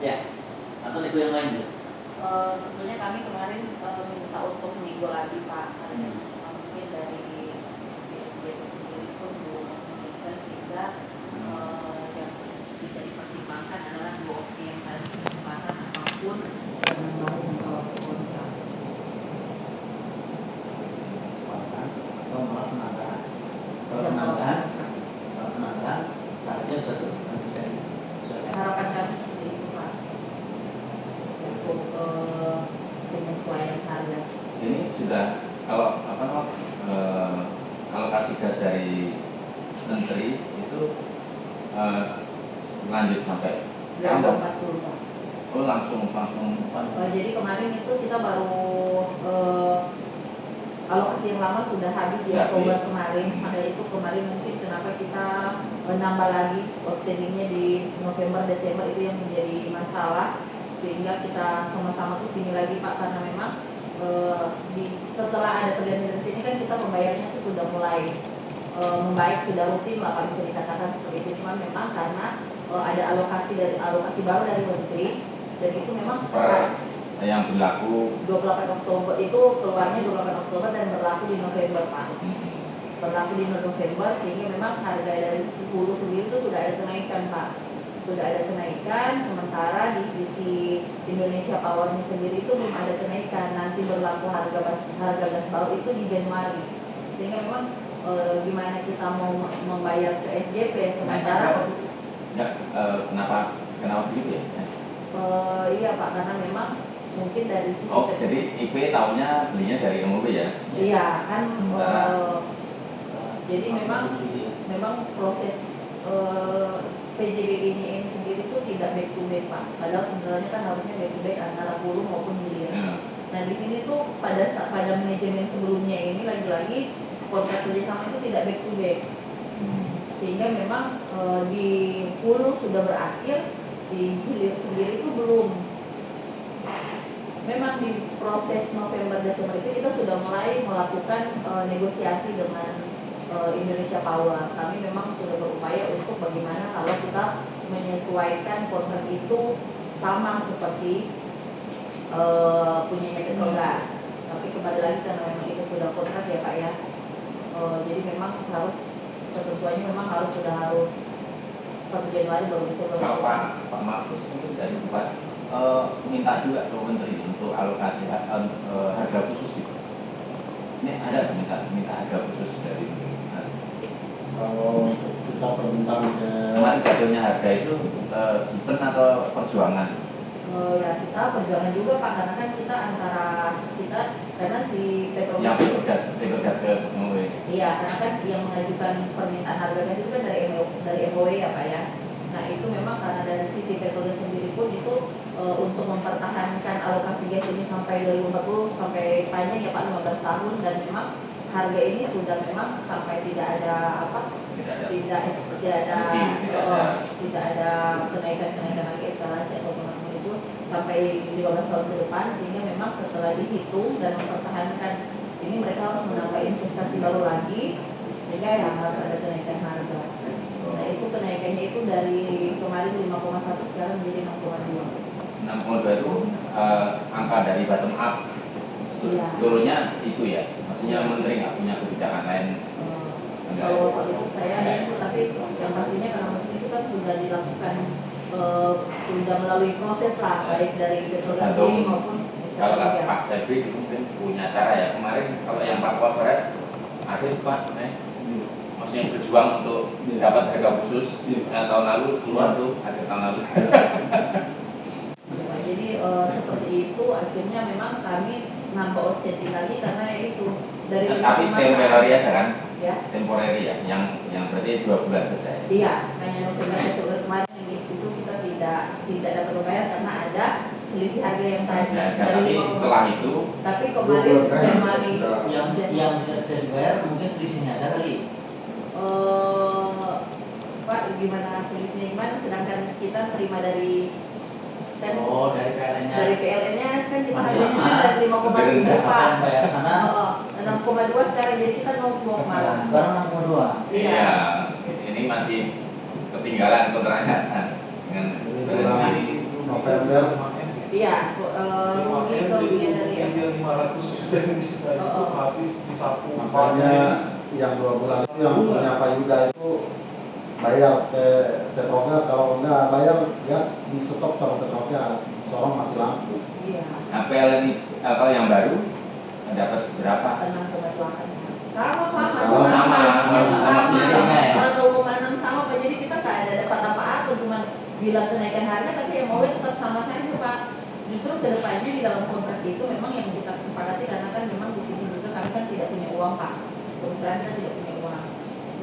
Ya, atau nego yang lain ya? Sebetulnya kami kemarin minta untuk nego lagi Pak, karena mungkin dari CSG itu sendiri pun belum memungkinkan, sehingga yang bisa dipertimbangkan adalah dua opsi yang tadi kesempatan apapun yang mau membawa ke kontrak. Kalau malah penambahan, targetnya bisa turun, bisa disesuaikan. Harapan kami seperti itu Pak, untuk penyesuaian harga. Ini sudah kalau alokasi gas dari menteri itu lanjut sampai Sudah 40 Pak. Oh langsung. Jadi kemarin itu kita baru alokasi yang lama sudah habis di Oktober kemarin, makanya itu kemarin mungkin kenapa kita nambah lagi outstandingnya di November Desember itu yang menjadi masalah, sehingga kita sama-sama ke sini lagi Pak, karena memang setelah ada pergantian dari sini kan kita pembayarannya itu sudah mulai membaik, sudah rutin lah Pak, bisa dikatakan seperti itu. Cuma memang karena ada alokasi baru dari menteri, dan itu memang yang berlaku 28 Oktober itu keluarnya 28 Oktober dan berlaku di November Pak. Berlaku di November, sehingga memang harga dari 10 sendiri itu sudah ada kenaikan Pak. Sudah ada kenaikan, sementara di sisi Indonesia Powernya sendiri itu belum ada kenaikan. Nanti berlaku harga gas baru itu di Januari. Sehingga memang gimana kita mau membayar ke SJP sementara kenapa begitu ya? Iya Pak, karena memang mungkin dari sisi jadi IP tahunya belinya dari MOB ya? Iya kan, jadi memang proses PJBG ini sendiri itu tidak back to back Pak. Padahal sebenarnya kan harusnya back to back antara hulu maupun hilir. Nah di sini tuh pada manajemen sebelumnya ini lagi-lagi kontrak kerjasama itu tidak back to back, sehingga memang di hulu sudah berakhir, di hilir sendiri itu belum. Memang di proses November Desember itu kita sudah mulai melakukan negosiasi dengan Indonesia Power. Kami memang sudah berupaya untuk bagaimana kalau kita menyesuaikan kontrak itu sama seperti punyanya Petrogas. Tapi kembali lagi karena memang itu sudah kontrak ya Pak ya. Jadi memang harus ketentuannya memang harus 1 Januari baru bisa berlaku. Kalau Pak Mahfuz mungkin dari tempat minta juga ke menteri untuk alokasi harga khusus itu. Ini ada minta harga khusus dari kalau kita permintaan kemarin jatuhnya harga itu event atau perjuangan? Ya kita perjuangan juga Pak, karena kan kita karena si Petrogas yang Petrogas ke MOW. Iya, karena kan yang mengajukan permintaan harga gas itu kan dari MOW ya Pak ya. Nah itu memang karena dari sisi Petrogas sendiri pun itu untuk mempertahankan alokasi gas ini sampai 2040 sampai panjang ya Pak, 15 tahun, dan memang harga ini sudah memang sampai tidak ada kenaikan lagi eskalasi atau penambahan itu sampai 15 tahun ke depan, sehingga memang setelah dihitung dan mempertahankan ini mereka harus menambah investasi baru lagi, sehingga yang harus ada kenaikan harga. Nah itu kenaikannya itu dari kemarin 5,1 sekarang menjadi 6,2. 6,2 itu angka dari bottom up. Iya. Turunnya itu ya, maksudnya menteri nggak punya kebijakan lain. Kalau itu saya itu, tapi yang pastinya karena mungkin itu kan sudah dilakukan, sudah melalui proses lah, baik dari Petrogas sendiri maupun kalau Pak Teddy mungkin punya cara ya. Kemarin kalau yang Papua Barat ada Pak, maksudnya berjuang untuk dapat harga khusus tahun lalu keluar tuh akhir tahun lalu. Jadi seperti itu akhirnya memang kami nambah outstanding lagi karena itu dari tapi temporary aja kan? Ya. Temporary ya, yang berarti 2 bulan saja. Iya, hanya November Desember kemarin itu kita tidak dapat membayar karena ada selisih harga yang tadi. Tapi setelah itu, tapi kemarin Januari yang tidak bisa dibayar mungkin selisihnya ada kali. Pak, gimana selisihnya gimana? Sedangkan kita terima dari dari PLN-nya. Dari PLN-nya kan kita harganya dari 5,7 Pak. Bayar sana. 6,2 sekarang, jadi kita 0,2 malah. Sekarang 6,2. Iya. Ini masih ketinggalan kontraknya dengan November definisi saya itu habis disapu. Makanya yang 2 bulan itu yang punya Pak Yuda itu bayar Petrogas, kalau enggak bayar gas di stop sama Petrogas, sorong mati lampu. Iya. Nah, PLN kalau yang baru dapat berapa? 6,8. Sama Oh, sama sisanya ya. 0,6 sama Pak. Jadi kita nggak ada dapat apa-apa, cuma bilang kenaikan harga tapi MOW tetap sama saja Pak. Justru kedepannya di dalam kontrak itu memang yang kita sepakati karena kan memang di sini juga kami kan tidak punya uang Pak. Terus terang kita tidak punya uang.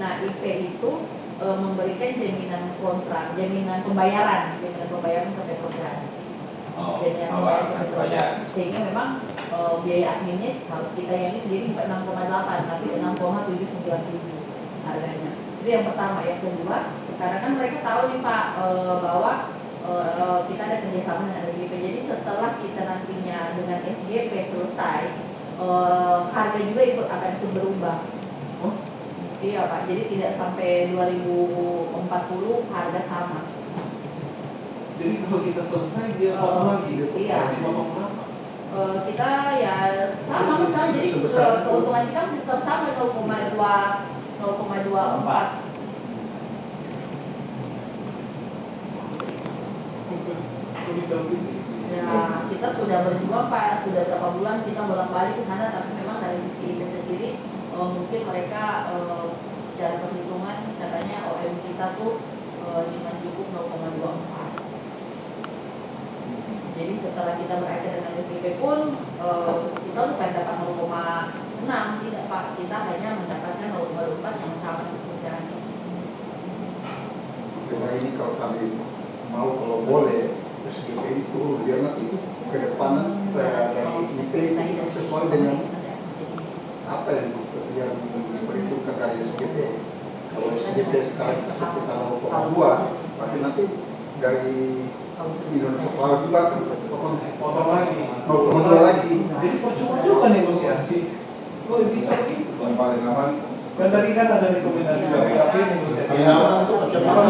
Nah IP itu memberikan jaminan kontrak, jaminan pembayaran ke Petrogas. Oh, Jaminan awal pembayaran ke Petrogas. bayar. Sehingga memang biaya adminnya harus kita yang itu jadi bukan 6,8 tapi 6,797 harganya. Itu yang pertama. Yang kedua, karena kan mereka tahu nih Pak bahwa kita ada kerjasama dengan SGP. Jadi setelah kita nantinya dengan SGP selesai, harga juga akan ikut berubah. Oh, Iya Pak. Jadi tidak sampai 2040 harga sama. Jadi kalau kita selesai dia potong lagi. Iya. Potong berapa? Kita ya sama Mas. Jadi keuntungan kita tetap sama 0,24. Kok bisa begitu? Ya, kita sudah berjuang Pak, sudah berapa bulan kita bolak-balik ke sana, tapi memang dari sisi itu sendiri mungkin mereka secara perhitungan katanya OM kita tuh cuma cukup 0,24. Jadi setelah kita berakhir dengan SPP pun kita bukan dapat 0,6, tidak Pak, kita hanya mendapatkan 0,24 yang sama sekarang ini. Cuma ini kalau kami mau, kalau boleh SGP itu biar nanti ke depan dari IP itu sesuai dengan apa yang diperhitungkan dari SGP. Kalau SGP sekarang sekitar 0,2, tapi nanti dari Indonesia Power juga akan Potong lagi. 0,2 lagi. Jadi percuma juga negosiasi. Oh bisa gitu. Yang paling aman. Kan tadi kan ada rekomendasi dari KP negosiasi. Paling aman itu percepatan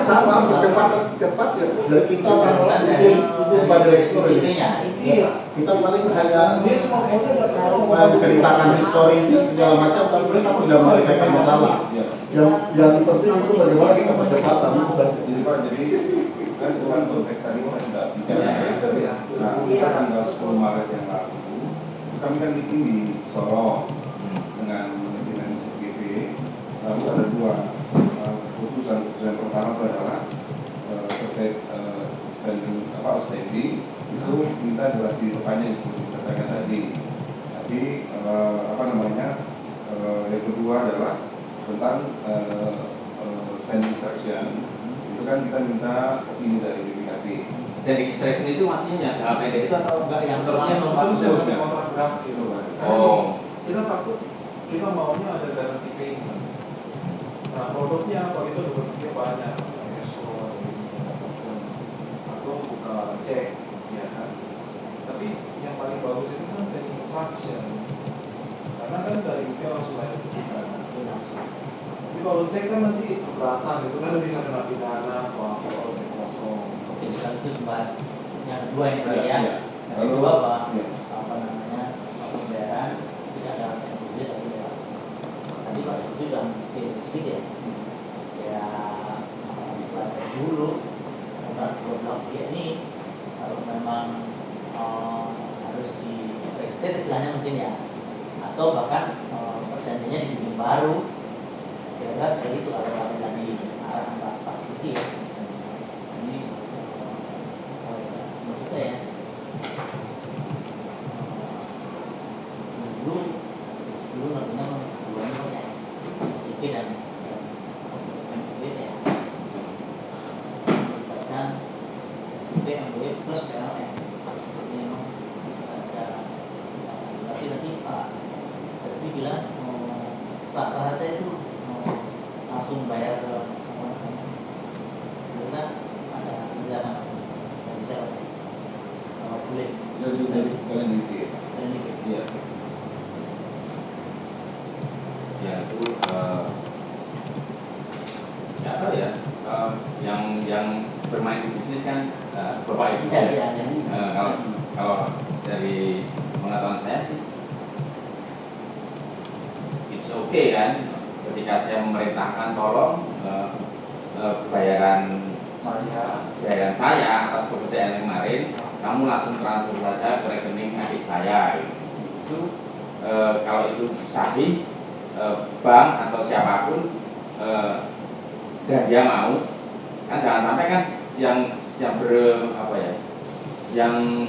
sama percepatan cepat ya. Dari kita kan itu Pak Direktur ini. Iya. Kita paling hanya Dia semua model dapat menceritakan histori ini segala macam, tapi kita tidak menyelesaikan masalah. Yang penting itu bagaimana kita percepatan itu saja. Jadi Pak, jadi kan itu kan konteks tadi Pak sudah bicara. Nah, kita tanggal 10 Maret yang lalu, kami kan meeting di Solo dengan manajemen SGP. Lalu ada 2 keputusan. Yang pertama itu adalah terkait outstanding itu minta durasi perpanjang seperti kita katakan tadi. Tapi yang kedua adalah tentang standing instruction. Itu kan kita minta opini dari BPKP. Dari instruction itu maksudnya APD itu atau enggak yang terusnya Terus memang kontrak draft gitu Pak. Oh. Kita takut kita maunya ada garansi payment. Nah produknya apa kita udah berpikir banyak, escrow atau buka cek, ya kan. Tapi yang paling bagus itu kan standing instruction. Karena kan dari itu langsung aja kita. Tapi kalau cek kan nanti keberatan itu kan bisa kena pidana, kalau cek kosong. Oke, sekaligus bahas yang kedua ini Pak ya. Iya. Yang kedua apa namanya pembayaran tidak ada duit tapi lewat. Tadi Pak itu sudah sedikit ya. Ya pelajari dulu karena program dia ini kalau memang harus di restate istilahnya mungkin ya, atau bahkan perjanjiannya dibikin baru. Kira-kira seperti itu kalau tadi arahan Pak Siti ya. Ini maksudnya ya dulu nantinya dua ya SIP dan MBW ya bahkan SIP MBW plus PLN jadi memang ada tapi tadi Pak tadi bilang sah-sah saja itu langsung bayar ke karena ada penjelasan yang bisa boleh Kalian dikit. Iya. Ya itu ya apa ya yang bermain di bisnis kan bapak ibu Iya, iya. kalau dari pengetahuan saya sih oke kan, ketika saya memerintahkan tolong bayaran saya atas pekerjaan yang kemarin, kamu langsung transfer saja ke rekening adik saya. Itu kalau itu sahih, bank atau siapapun dan dia mau, kan jangan sampai kan yang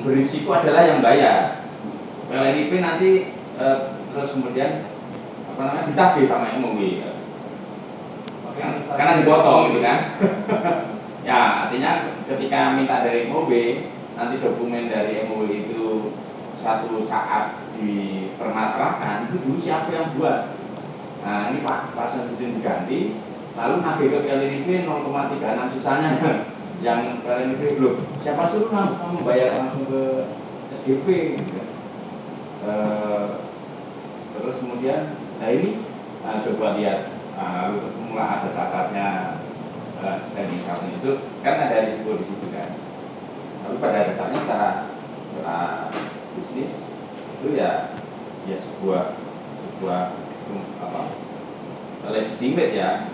berisiko adalah yang bayar. PLNIP nanti terus kemudian ditagih sama MOW, karena dipotong gitu kan. Ya, artinya ketika minta dari MOB, nanti dokumen dari MOB itu satu saat dipermasalahkan, itu dulu siapa yang buat? Nah, ini Pak Samsudin diganti, lalu nagih ke PLNIP 0,36 sisanya yang PLNIP belum. Siapa suruh langsung membayar langsung ke SGP? Gitu. Terus kemudian, ini coba lihat, lalu mulai ada cacatnya. Standing account itu kan ada risiko di situ kan. Tapi pada dasarnya secara bisnis itu ya sebuah legitimate ya,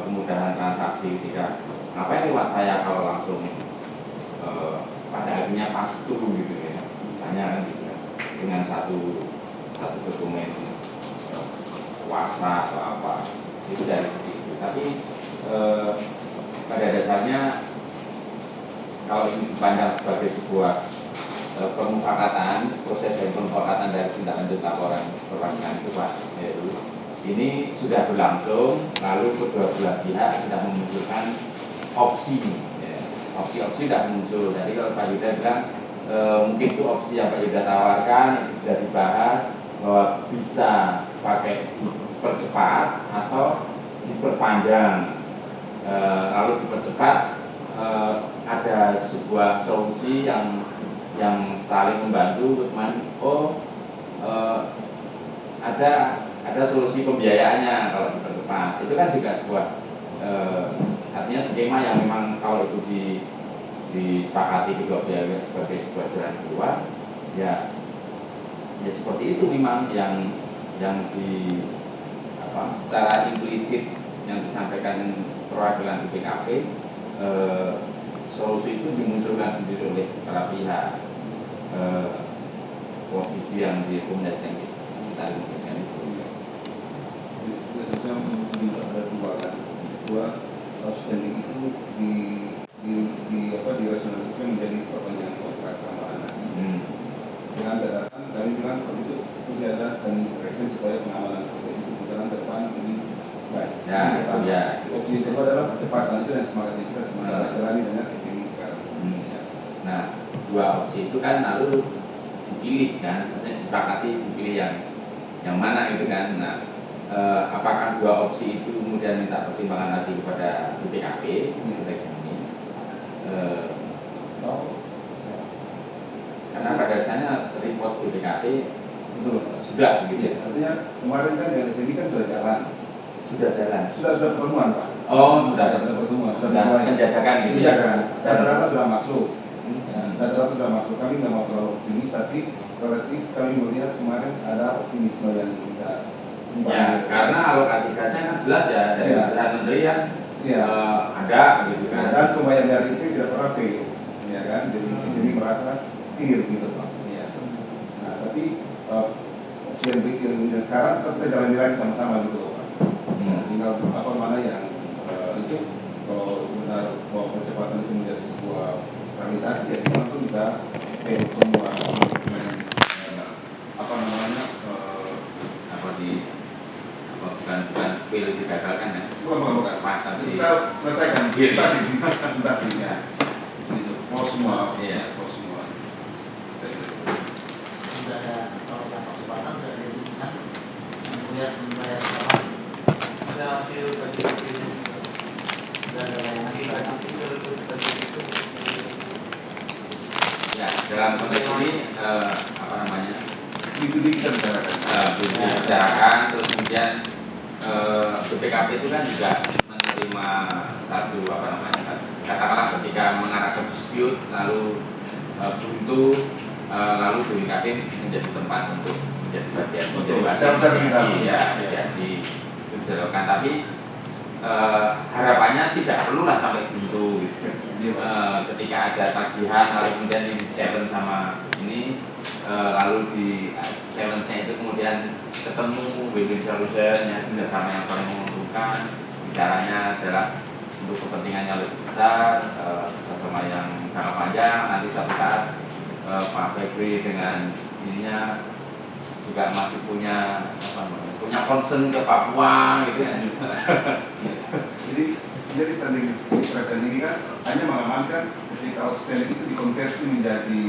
kemudahan transaksi ketika ngapain lewat saya kalau langsung pada akhirnya pastu gitu ya, misalnya kan gitu ya, dengan satu dokumen kuasa atau apa itu dari situ. Tapi pada dasarnya kalau ini dipandang sebagai sebuah pemufakatan, proses dari pemufakatan dari tindak lanjut laporan perbankan itu Pak Heru, ini sudah berlangsung, lalu kedua belah pihak sudah memunculkan opsi, ya. Opsi-opsi sudah muncul. Jadi kalau Pak Yuda bilang mungkin itu opsi yang Pak Yuda tawarkan, itu sudah dibahas bahwa bisa pakai dipercepat atau diperpanjang. Lalu dipercepat, ada sebuah solusi yang saling membantu. Ada solusi pembiayaannya kalau dipercepat. Itu kan juga sebuah artinya skema yang memang kalau itu disepakati kedua pihak sebagai sebuah jalan keluar, ya seperti itu memang yang secara implisit yang disampaikan perwakilan BPKP, solusi itu dimunculkan sendiri oleh para pihak, posisi yang direkomendasikan kita rekomendasikan itu. Khususnya ada dua standing itu dirasionalisasikan menjadi perpanjangan kontrak keamanan. Dengan catatan kami bilang kalau itu mesti ada standing instruction supaya pengamanan proses itu berjalan ke depan ini baik. Opsi kedua adalah percepatan, itu dan semangatnya kita semangat jalani dengan SMI sekarang. Nah, dua opsi itu kan lalu dipilih kan, maksudnya disepakati dipilih yang mana gitu kan. Nah, apakah dua opsi itu kemudian minta pertimbangan lagi kepada BPKP karena pada dasarnya report BPKP itu sudah begitu. Artinya kemarin kan yang SMI kan sudah jalan. Sudah pertemuan Pak. Oh, sudah pertemuan, sudah penjajakan gitu ya. Rata-rata sudah masuk. Rata-rata sudah masuk. Kami nggak mau terlalu optimis, tapi relatif kami melihat kemarin ada optimisme yang bisa. Ya, karena alokasi gasnya kan jelas ya dari menteri yang ada gitu kan. Dan pembayaran dari istri tidak pernah pay, ya kan? Jadi di sini merasa clear gitu Pak. Nah, tapi opsi yang sekarang kita jalan lagi sama-sama gitu Pak. Tinggal apa mana yang itu kalau benar bahwa percepatan itu menjadi sebuah realisasi ya kita langsung bisa pay semua bukan fail digagalkan ya. Bukan. Tapi kita selesaikan invasinya. Itu mau semua. Iya, mau semua. Sudah ada kalau percepatan sudah ada kan membayar sama ada hasil bagi-bagi sudah ada lagi itu ya dalam konteks ini itu kita bicarakan terus kemudian BPKP itu kan juga menerima satu katakanlah ketika mengarah ke dispute lalu buntu lalu BPKP menjadi tempat untuk menjadi bagian Betul, menjadi saya bagian benar mediasi, ya mediasi itu bisa dilakukan, tapi harapannya tidak perlulah sampai buntu gitu. Ketika ada tagihan lalu kemudian ini challenge sama ini lalu di challenge-nya itu kemudian ketemu win-win solution yang kerjasama yang paling menguntungkan, bicaranya adalah untuk kepentingannya lebih besar, kerjasama yang jangka panjang. Nanti suatu saat Pak Febri dengan ininya juga masih punya punya concern ke Papua gitu ya. Jadi standing present ini kan hanya mengamankan ketika outstanding itu dikonversi menjadi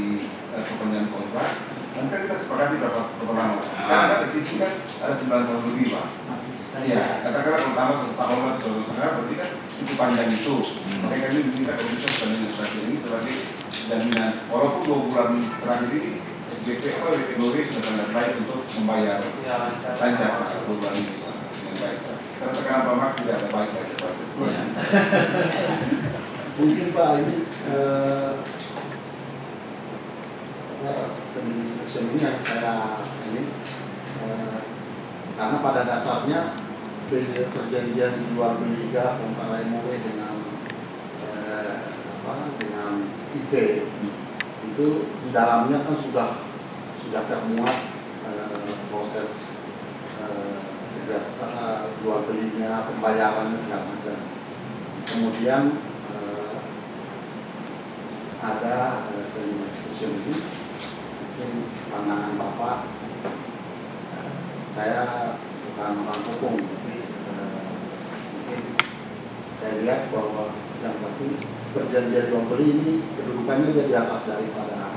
kepanjangan kontrak. Nanti kan kita sepakati berapa lama. Sekarang kan eksisi kan ada 9 tahun lebih, Pak. Iya, katakanlah pertama 1 tahun atau 1 setengah, berarti kan itu panjang itu. Makanya kami meminta komunitas administrasi ini sebagai jaminan. Walaupun 2 bulan terakhir ini SBP atau WPGW sudah sangat baik untuk membayar lancar 2 bulan ini dengan baik. Karena tekanan Pak Max tidak ada baik-baik. Mungkin Pak ini standing instruction ini yang saya ini karena pada dasarnya perjanjian jual beli gas antara MOE dengan dengan IP itu di dalamnya kan sudah termuat proses jual belinya, pembayarannya segala macam. Kemudian ada standing instruction ini, mungkin pandangan Bapak, saya bukan orang hukum, tapi mungkin saya lihat bahwa yang pasti perjanjian jual beli ini kedudukannya dia di atas daripada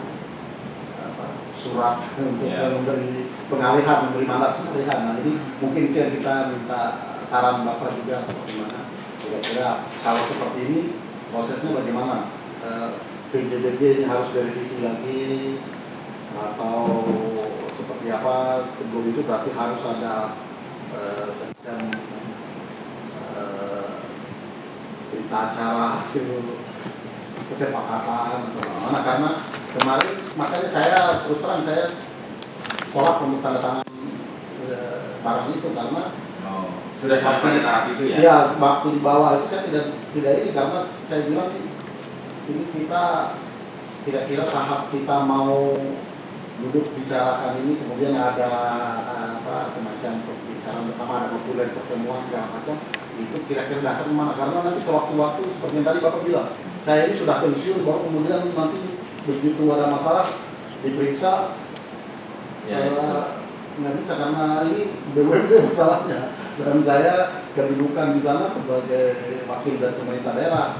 surat untuk memberi pengalihan, memberi mandat pengalihan. Nah ini mungkin kita minta saran Bapak juga bagaimana kira-kira kalau seperti ini prosesnya bagaimana, PJBG ini harus direvisi lagi atau seperti apa. Sebelum itu berarti harus ada semacam berita acara hasil kesepakatan atau bagaimana, karena kemarin makanya saya terus terang saya tolak untuk tanda tangan barang itu karena sudah sampai tahap itu ya? Iya, waktu di bawah itu saya tidak ini karena saya bilang ini kita kira-kira tahap kita mau duduk bicarakan ini kemudian ada semacam pembicaraan bersama, ada notulen pertemuan segala macam, itu kira-kira dasar mana, karena nanti sewaktu-waktu seperti yang tadi Bapak bilang, saya ini sudah pensiun baru kemudian nanti begitu ada masalah diperiksa nggak bisa karena ini BUMD masalahnya dan saya kedudukan di sana sebagai wakil dari pemerintah daerah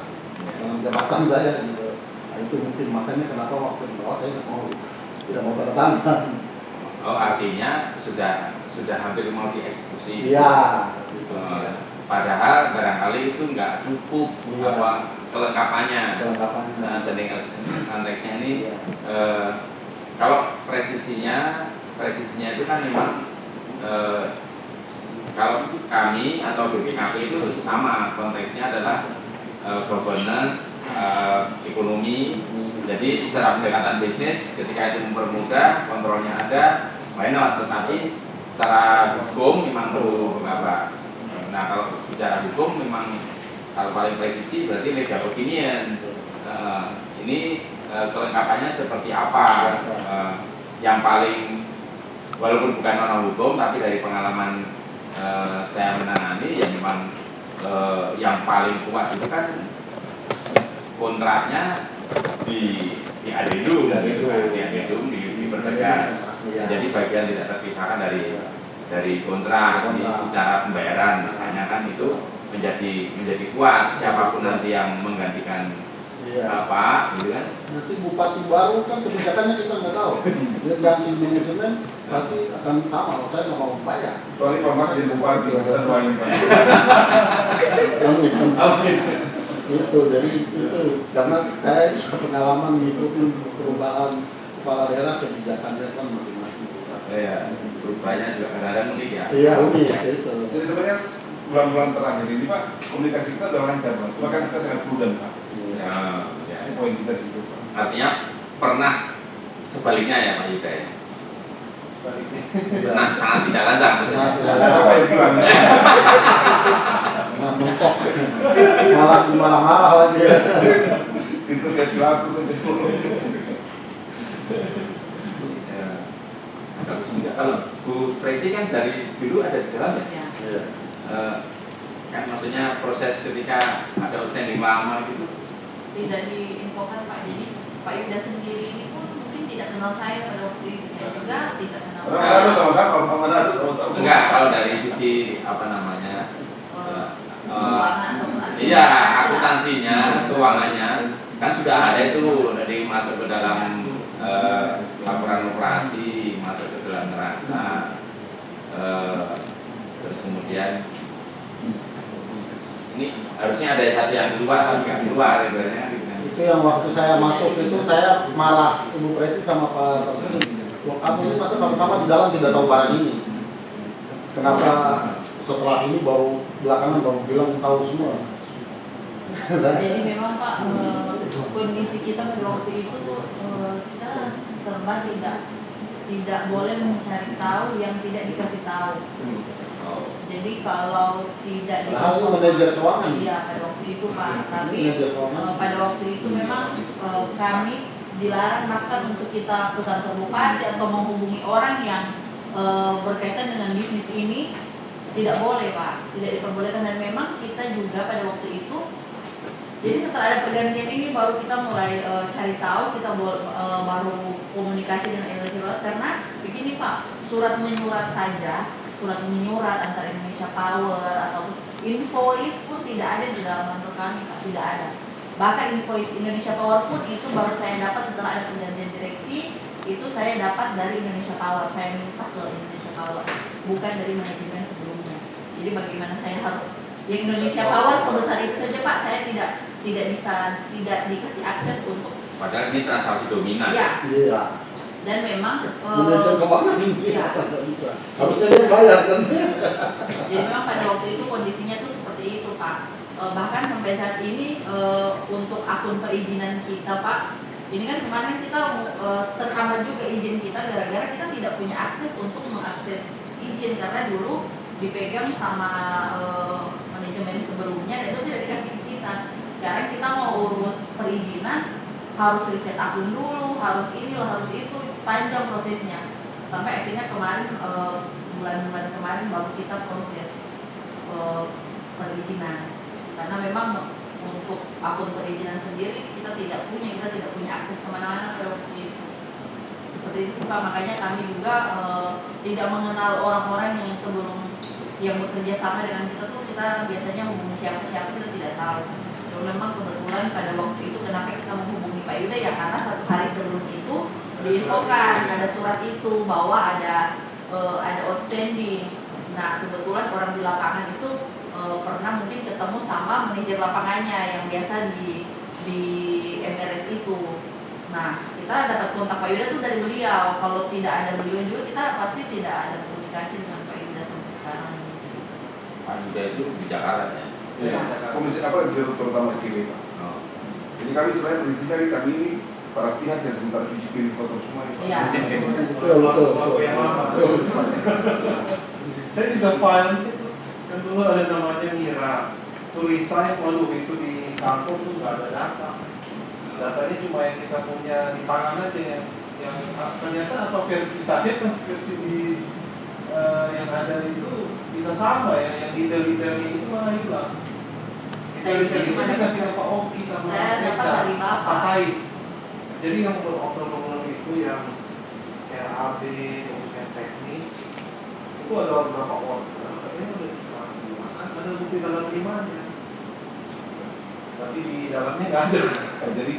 dalam jabatan saya gitu. Nah, itu mungkin makanya kenapa waktu di bawah saya tidak mau tanda tangan. Oh, artinya sudah hampir mau dieksekusi. Iya. Gitu. Padahal barangkali itu nggak cukup kelengkapannya. Nah, standing konteksnya ini kalau presisinya itu kan memang kalau kami atau BPKP itu sama konteksnya adalah governance, ekonomi. Jadi secara pendekatan bisnis ketika itu mempermudah, kontrolnya ada, why not? Tetapi secara hukum memang perlu beberapa. Nah kalau bicara hukum memang kalau paling presisi berarti legal opinion. Ini kelengkapannya seperti apa? Yang paling walaupun bukan orang hukum tapi dari pengalaman saya menangani ya memang yang paling kuat itu kan kontraknya di adendum gitu kan, di adendum dipertegas. Jadi bagian tidak terpisahkan dari kontrak, di cara pembayaran misalnya kan itu menjadi kuat siapapun nanti yang menggantikan apa gitu kan. Nanti bupati baru kan kebijakannya kita nggak tahu. Dia ganti manajemen pasti akan sama. Saya nggak mau bayar. Kecuali Pak Mas jadi bupati kita doain Pak. Amin. Itu jadi itu karena saya sudah pengalaman mengikuti perubahan kepala daerah kebijakannya kan masing-masing. Iya, perubahannya juga kadang-kadang unik ya. Iya unik itu. Jadi sebenarnya bulan-bulan terakhir ini Pak komunikasi kita sudah lancar Pak. Cuma kan kita sangat prudent Pak. Ya. Itu poin kita di situ Pak. Artinya pernah sebaliknya ya Pak Yuda ya. sebaliknya. sangat tidak lancar maksudnya. Apa yang bilang? Nah, mentok. Malah marah-marah lagi. Itu kayak 100 aja. Ya, bagus juga. Kalau Bu Preti kan dari dulu ada di dalam ya. Ya. Iya. Kan maksudnya proses ketika ada outstanding lama gitu. Tidak diinfokan Pak, jadi Pak Yuda sendiri ini pun mungkin tidak kenal saya pada waktu itu, saya juga tidak kenal Orang ada sama-sama. Enggak, kalau dari sisi apa namanya? keuangan atau apa. Iya, akuntansinya, keuangannya kan sudah ada itu dari masuk ke dalam laporan operasi, masuk ke dalam neraca, terus kemudian ini harusnya ada satu yang di luar, satu yang di luar sebenarnya. Itu yang waktu saya masuk itu saya marah Ibu Preti sama Pak Samsudin. Kamu ini masa sama-sama di dalam tidak tahu barang ini. Kenapa setelah ini baru belakangan baru bilang tahu semua? Jadi memang Pak, kondisi kita pada waktu itu kita serba tidak boleh mencari tahu yang tidak dikasih tahu. Jadi kalau tidak Padahal manajer keuangan. Iya pada waktu itu Pak, tapi Manajer keuangan. pada waktu itu memang kami dilarang bahkan untuk kita ke kantor bupati atau menghubungi orang yang berkaitan dengan bisnis ini, tidak boleh Pak, tidak diperbolehkan. Dan memang kita juga pada waktu itu, jadi setelah ada pergantian ini baru kita mulai cari tahu, kita baru komunikasi dengan Indonesia, karena begini Pak, surat menyurat saja, surat menyurat antara Indonesia Power atau invoice pun tidak ada di dalam kantor kami Pak, tidak ada. Bahkan invoice Indonesia Power pun itu baru saya dapat setelah ada pergantian direksi, itu saya dapat dari Indonesia Power, saya minta ke Indonesia Power, bukan dari manajemen sebelumnya. Jadi bagaimana saya harus, yang Indonesia Power sebesar itu saja Pak, saya tidak dikasih akses untuk. Padahal ini transaksi dominan. Iya. Iya. Dan memang Manajer keuangan ini iya. masa nggak bisa. Harusnya dia bayar kan? Jadi memang pada waktu itu kondisinya tuh seperti itu Pak. Bahkan sampai saat ini untuk akun perizinan kita Pak, ini kan kemarin kita terhambat juga izin kita gara-gara kita tidak punya akses untuk mengakses izin, karena dulu dipegang sama manajemen sebelumnya dan itu tidak dikasih ke kita. Sekarang kita mau urus perizinan harus riset akun dulu, harus ini, harus itu, panjang prosesnya. Sampai akhirnya kemarin bulan-bulan kemarin baru kita proses perizinan. Karena memang untuk akun perizinan sendiri kita tidak punya akses kemana-mana pada waktu itu. Seperti itu Pak, makanya kami juga tidak mengenal orang-orang yang sebelum yang bekerja sama dengan kita tuh, kita biasanya hubungi siapa-siapa kita tidak tahu. Cuma memang kebetulan pada waktu itu kenapa kita menghubungi Pak Yuda ya karena 1 hari sebelum itu diinfokan ada surat itu bahwa ada outstanding. Nah kebetulan orang di lapangan itu pernah mungkin ketemu sama manajer lapangannya yang biasa di MRS itu. Nah kita dapat kontak Pak Yuda tuh dari beliau. Kalau tidak ada beliau juga kita pasti tidak ada komunikasi dengan Pak Yuda sampai sekarang. Pak Yuda itu di Jakarta ya. Ya, komisi apa direktur utama SKB Pak. Oh. Jadi kami selain prinsipnya kami ini para pihak yang sementara cuci piring foto semua ini Pak. Iya. Betul. Yang lama. Saya juga file itu kan dulu ada namanya Mira. Tulisannya waduh itu di kantor tuh nggak ada data. Datanya cuma yang kita punya di tangan aja yang ternyata apa versi saya sama versi di yang ada itu bisa sama ya, yang detail-detailnya itu malah hilang. Detail-detail itu dikasih ke Pak Oki sama Pak Said. Jadi yang beroper-oper itu yang RAB, dokumen teknis itu ada beberapa order, katanya udah diserahkan, ada bukti dalam limanya, tapi di dalamnya nggak ada. Jadi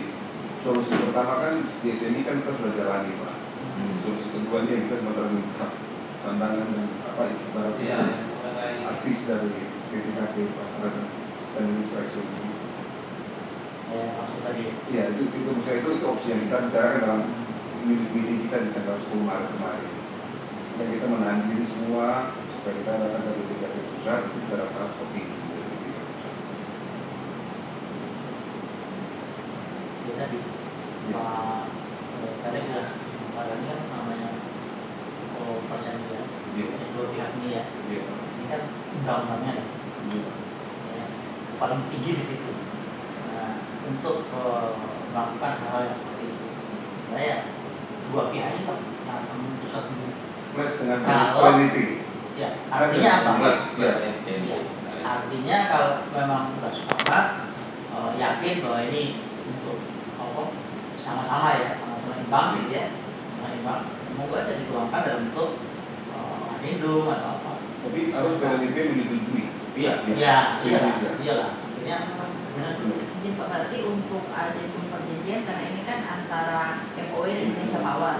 solusi pertama kan di SNI kan kita sudah jalani Pak. Solusi kedua ini kita sementara minta tantangan dan apa ibaratnya aktif dari PPKP Pak terhadap standing inspection ini. Maksud tadi. Ya itu misalnya itu opsi yang kita bicarakan dalam meeting kita di tanggal 10 Maret kemarin. Dan kita menahan diri semua supaya kita datang dari PPKP pusat itu kita dapat kopi dari PPKP pusat. Ya tadi Pak tadi sudah padanya namanya atau perjanjian Iya. dua pihak ini ya, Iya. ini kan undang-undangnya ya, Iya. ya, paling tinggi di situ. Nah, untuk melakukan hal yang seperti itu, saya dua pihak ini kan yang akan memutuskan sendiri. Plus dengan Kalau- quality. Ya, artinya apa? Plus Ya. ini. Artinya kalau memang sudah sepakat, yakin bahwa ini untuk apa? Sama-sama ya, sama-sama imbang gitu ya, sama imbang. Moga aja dituangkan dalam bentuk adendum atau apa. Tapi harus PLDP menyetujui. Iya. Iya, Iya. iyalah. Ini benar. Izin Pak, berarti untuk adendum perjanjian karena ini kan antara MOW dan Indonesia Power.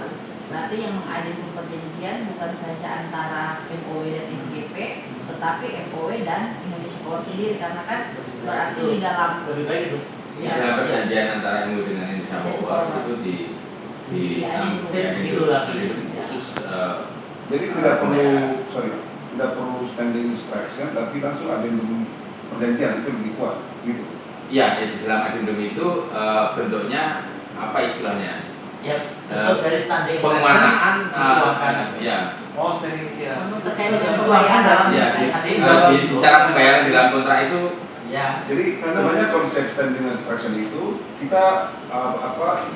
Berarti yang mengadendum perjanjian bukan saja antara MOW dan SGP, tetapi MOW dan Indonesia Power sendiri karena kan berarti di dalam Lebih baik itu. Ya, dalam perjanjian antara MU dengan Indonesia Power itu di Gitu lah. khusus Jadi tidak perlu standing instruction, tapi langsung adendum perjanjian itu lebih kuat, gitu. ya di dalam adendum itu bentuknya apa istilahnya? Ya, betul dari standing Penguasaan dituangkan. ya. Oh, standing ya. untuk terkait dengan Dituangkan pembayaran. dalam Ya, adendum. di cara pembayaran di dalam kontrak itu Ya, Jadi sebenarnya konsep standing instruction itu kita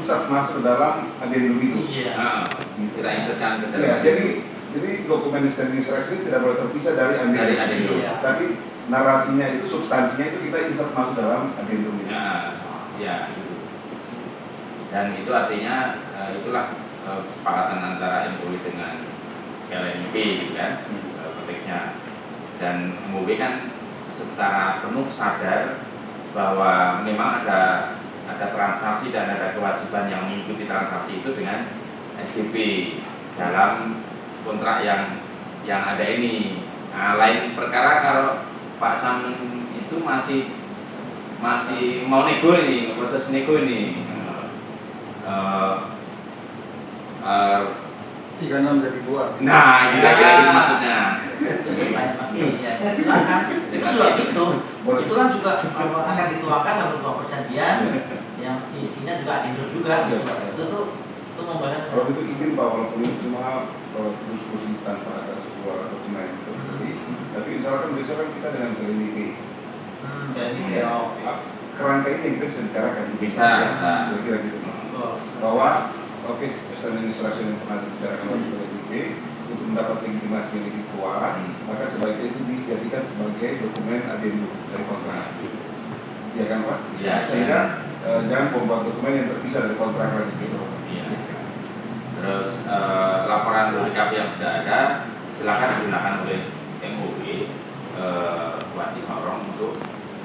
bisa masuk ke dalam adendum itu. iya. kita insertkan ke Ya, dalam. jadi dokumen standing instruction ini tidak boleh terpisah dari adendum. Dari adendum. Iya. Tapi narasinya itu, substansinya itu kita insert masuk dalam adendum ini. Ya, itu. Dan itu artinya itulah kesepakatan antara MUI dengan LNP gitu kan, konteksnya. Dan MUI kan secara penuh sadar bahwa memang ada transaksi dan ada kewajiban yang mengikuti transaksi itu dengan SGP dalam kontrak yang ada ini. Nah, lain perkara kalau Pak Sam itu masih mau nego ini, proses nego ini. 36 jadi 2. Nah, kira-kira itu maksudnya. Itu kan juga akan dituangkan dalam sebuah perjanjian yang isinya juga adendum juga. Itu membahas. Kalau itu izin Pak, walaupun itu cuma terus tanpa ada sebuah dokumen tersebut, tapi misalkan besok kan kita dengan LNP. Jadi Kerangka ini kita bisa bicarakan. Bisa. Kira-kira gitu. Bahwa oke, standing instruction yang pernah dibicarakan oleh LNP untuk mendapat legitimasi yang lebih kuat, maka sebaiknya itu dijadikan sebagai dokumen adendum dari kontrak. Ya kan Pak? Ya, Sehingga jangan membuat dokumen yang terpisah dari kontrak lagi gitu. Iya. Terus laporan BPKP yang sudah ada silakan digunakan oleh MUI Bupati Sorong untuk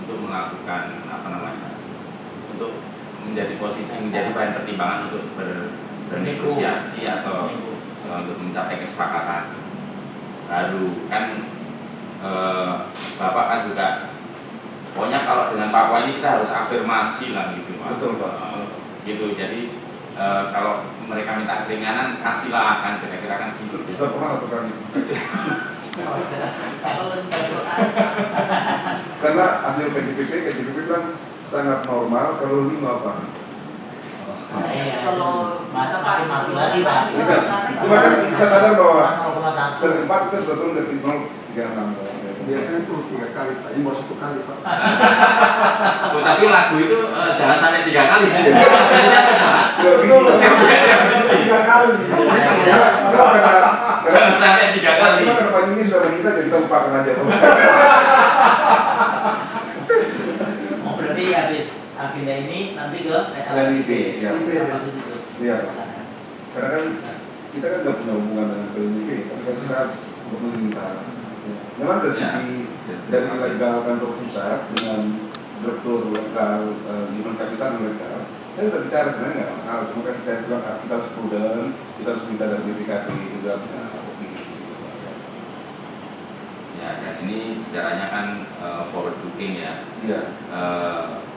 melakukan untuk menjadi bahan pertimbangan untuk bernegosiasi atau untuk mencapai kesepakatan. Baru kan Bapak kan juga pokoknya kalau dengan Papua ini kita harus afirmasi lah gitu Pak. Betul Pak. Gitu, jadi kalau mereka minta keringanan kasihlah kan kira-kira kan gitu. Sudah pernah satu kali. Karena hasil KJPP kan sangat normal, kalau 5 Pak. Kalau makin mati lagi Pak. Cuma kan kita sadar bahwa 0,1. terdepan kita sudah turun dari 0,36. Biasanya itu 3 kali Pak, ini baru 1 kali Pak. Oh, tapi lagu itu jangan sampai 3 kali. Nggak bisa. 3 kali. Jangan sampai 3 kali. Cuma karena Pak ini sudah meninggal jadi kita lupakan aja. Oh, berarti habis agenda ini nanti ke LNP, ya. Iya. Karena kan kita kan nggak punya hubungan dengan PLNP, tapi kan kita untuk meminta. Memang dari sisi dari legal kantor pusat dengan direktur legal human capital mereka, saya sudah bicara sebenarnya nggak ada masalah. Cuma kan saya bilang kita harus prudent, kita harus minta dari BPKP juga punya opini. Ya, dan ini bicaranya kan forward looking ya. Iya.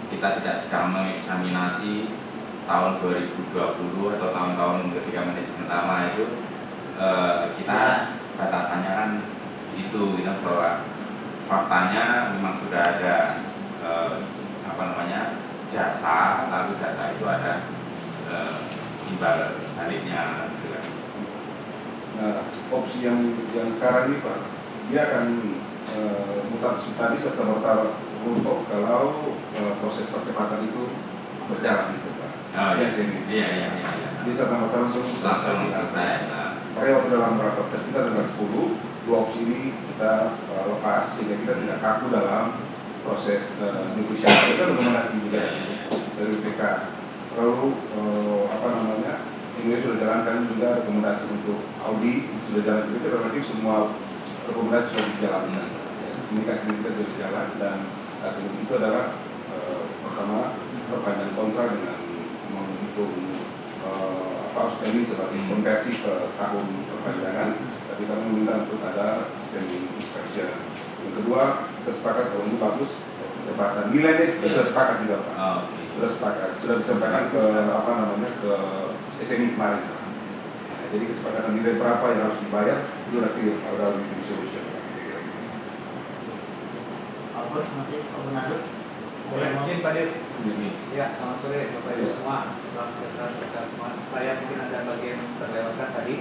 Kita tidak sedang mengeksaminasi tahun 2020 atau tahun-tahun ketika manajemen lama itu kita batasannya kan itu gitu, bahwa faktanya memang sudah ada jasa, lalu jasa itu ada timbal baliknya gitu kan. Nah, opsi yang sekarang ini Pak, dia akan mutasi tadi serta-merta runtuh kalau proses percepatan itu berjalan gitu Pak. Oh iya, sini. iya. Di serta-merta langsung Selesai. Makanya waktu dalam rapat kita dengan 10, dua opsi ini kita lepas sehingga kita tidak kaku dalam proses negosiasi. Itu rekomendasi juga dari BPK. Lalu ini sudah jalankan juga rekomendasi untuk Audi sudah jalan, itu relatif semua rekomendasi sudah dijalankan. Komunikasi kita sudah jalan dan hasil itu adalah pertama perpanjangan kontrak dengan menghitung outstanding sebagai konversi ke tahun perpanjangan, tapi kami meminta untuk ada standing inspection. Yang kedua, kita sepakat kalau ini bagus percepatan nilainya sudah sepakat juga Pak. Sudah sepakat, sudah disampaikan ke ke SMI kemarin. Nah, jadi kesepakatan nilai berapa yang harus dibayar itu sudah clear pada win-win solution. Albert masih koordinator. Mungkin tadi ya, selamat sore Bapak Ibu semua. Selamat sejahtera semua. Saya mungkin ada bagian terlewatkan tadi,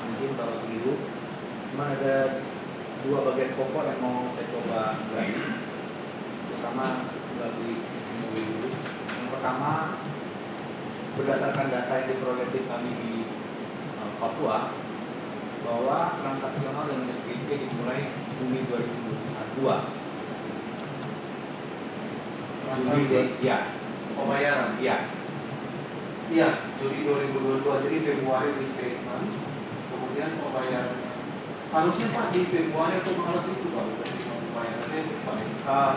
mungkin Bapak Ibu. Cuma ada dua bagian pokok yang mau saya coba gali. Pertama dari dulu. Yang pertama, berdasarkan data yang diperoleh kami di Papua, bahwa transaksional dengan SPP dimulai Juni 2022. Transaksi ya, pembayaran ya, Juli 2022, jadi Februari di statement, kemudian pembayarannya harusnya Pak di Februari atau Maret itu Pak, pembayarannya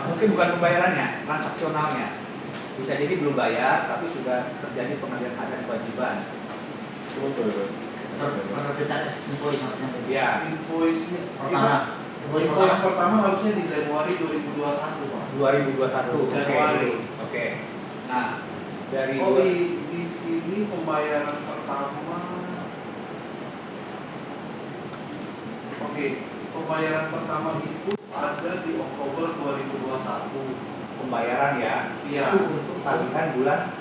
mungkin bukan pembayarannya, transaksionalnya bisa jadi belum bayar tapi sudah terjadi pengalihan hak dan kewajiban. Penerbitan invoice maksudnya. Ya, invoice Pertama. Invoice pertama harusnya di Januari 2021 Pak. 2021 Januari. Oke. Nah, dari di sini pembayaran pertama. Pembayaran pertama itu ada di Oktober 2021. Pembayaran ya. Iya. Itu untuk tagihan bulan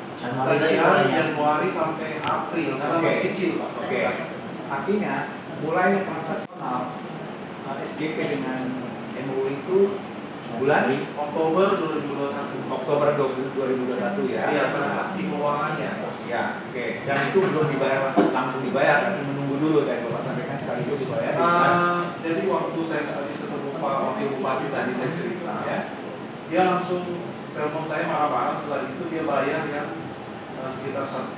Januari sampai April karena masih kecil Pak. Oke. Artinya mulai transaksional SGP dengan MU itu bulan Oktober 2021. Oktober 2021 ya. Iya, transaksi keuangannya. Ya, oke. Dan itu belum dibayar langsung dibayar, tapi menunggu dulu tadi Bapak sampaikan sekaligus dibayar. Jadi waktu saya habis ketemu Pak Wakil Bupati tadi saya cerita, Ya. dia langsung telepon saya marah-marah. Setelah itu dia bayar yang sekitar 1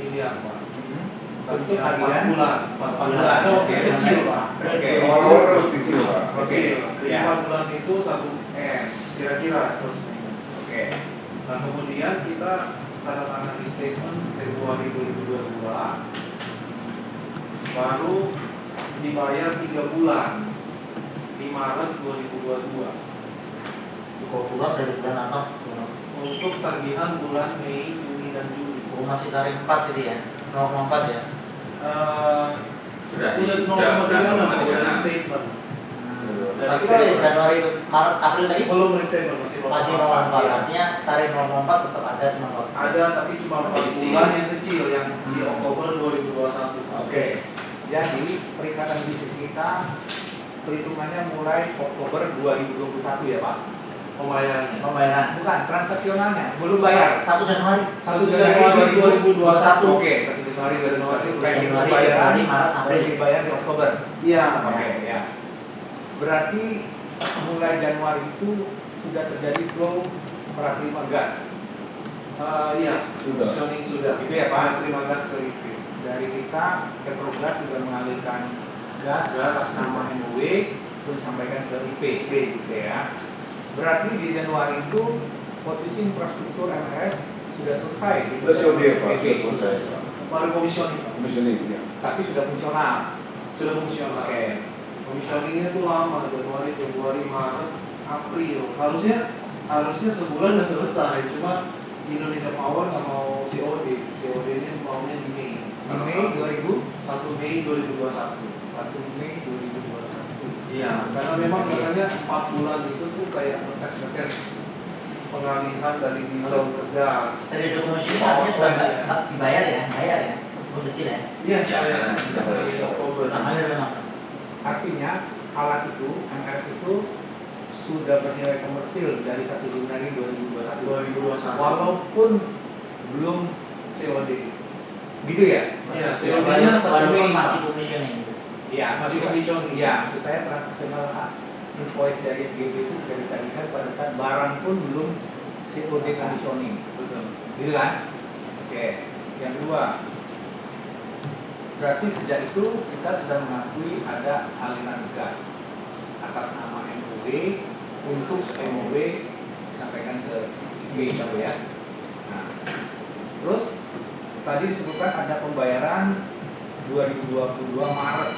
miliar Pak. Untuk tagihan 4 bulan. Oke, Kecil Pak. Oke. Awal-awal harus kecil Pak. Kecil. Ya. 4 bulan itu 1 M kira-kira plus minus. Oke. Nah kemudian kita tanda tangan di statement Februari 2022, baru dibayar 3 bulan di Maret 2022 Kalau pulang dari bulan apa? untuk tagihan bulan Mei, Juni dan Juli. Masih tarik 4 gitu ya? 0,4 ya? Sudah di udah statement. Tapi dari Januari, Maret, April tadi Belum restatement, masih 0,4. Artinya tarik 0,4 tetap ada cuma 0,4. ada tapi cuma 4 bulan yang kecil yang di Oktober 2021. Oke. Jadi perikatan bisnis kita perhitungannya mulai Oktober 2021 ya Pak. Pembayarannya. Bukan transaksionalnya, belum bayar. 1 Januari. 1 Januari 2021. Oke, 1 Januari 2021. Januari, Pembayaran Februari, Maret, April. dibayar di Oktober. Iya. Oke, ya. Berarti mulai Januari itu sudah terjadi flow merak terima gas. Iya. Sudah. Positioning sudah. Itu ya, Pak? Terima kasih ke IP. Dari kita Petrogas sudah mengalirkan gas atas nama MUW terus sampaikan ke IP gitu ya. Berarti di Januari itu posisi infrastruktur MRS sudah selesai gitu. Sudah COD Pak, PP. sudah selesai Pak. Baru komisioning. Commissioning ya. Tapi sudah fungsional. Sudah fungsional. Oke. Komisioningnya itu lama, Januari, Februari, Maret, April. Harusnya sebulan udah selesai. Cuma Indonesia Power nggak mau COD. COD-nya maunya di Mei. Di Mei 1 Mei 2021. 1 Mei 2021. Iya, karena memang katanya 4 bulan itu tuh kayak ngetes pengalihan dari diesel ke gas. Dari dokumen ini artinya sudah dibayar ya? Bayar ya? Tersebut kecil ya. Iya, Ya, karena dari Oktober. Namanya memang. Artinya alat itu, MRS itu sudah bernilai komersil dari 1 Januari 2021. Walaupun belum COD. Gitu ya? Iya, COD-nya 1 Mei. Walaupun masih commissioning. Iya, Masih commissioning. Iya, maksud saya transaksional invoice dari SGB itu sudah ditagihkan pada saat barang pun belum COD commissioning. Betul. Gitu kan? Oke. Yang kedua, berarti sejak itu kita sudah mengakui ada aliran gas atas nama MOW untuk MOW disampaikan ke IG ya. Nah, terus tadi disebutkan ada pembayaran 2022 Maret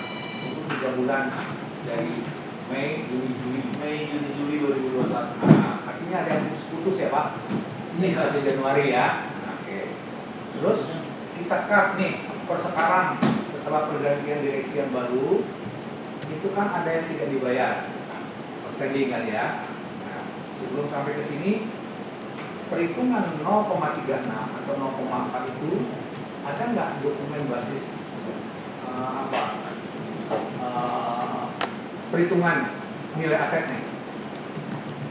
untuk 3 bulan dari Mei, Juni, Juli 2021. Nah, artinya ada yang putus ya Pak? Ini 1 Januari ya. Nah, oke. Terus kita cut nih per sekarang setelah pergantian direksi yang baru itu kan ada yang tidak dibayar outstanding kan ya. Nah, sebelum sampai ke sini perhitungan 0,36 atau 0,4 itu ada nggak dokumen basis perhitungan nilai asetnya?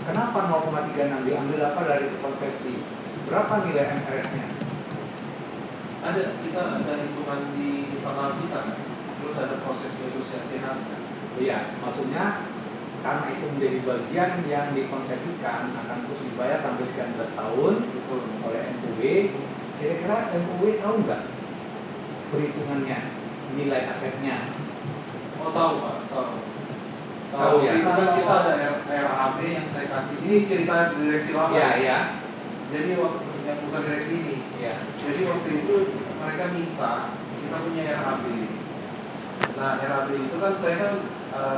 Kenapa 0,36 diambil apa dari konsesi? Berapa nilai MRS-nya? Ada, kita ada hitungan di internal kita kan, terus ada proses negosiasi harga. Iya, maksudnya karena itu menjadi bagian yang dikonsesikan akan terus dibayar sampai 19 tahun Betul. oleh MUW. Kira-kira MUW tahu nggak perhitungannya, nilai asetnya? Oh tahu Pak, tahu. Tahu ya? Itu kan kita ada RAB yang saya kasih. Ini cerita direksi lama. Iya, iya. Jadi waktu yang bukan direksi ini. Iya. Jadi waktu itu mereka minta kita punya RAB. Nah RAB itu kan saya kan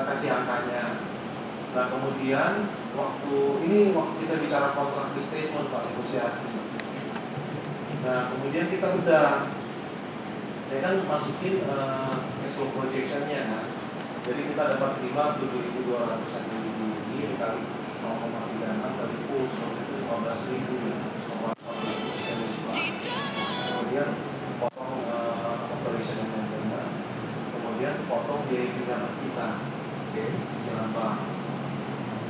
kasih angkanya. Nah kemudian waktu kita bicara kontrak di statement Pak, negosiasi. Nah kemudian kita udah, saya kan masukin cash flow projection-nya kan. Jadi kita dapat terima 7.200 ini dikali 0,36 kali full, itu 15.000 ya. Kemudian potong operation and maintenance, kemudian potong biaya pinjaman kita, cicilan bank.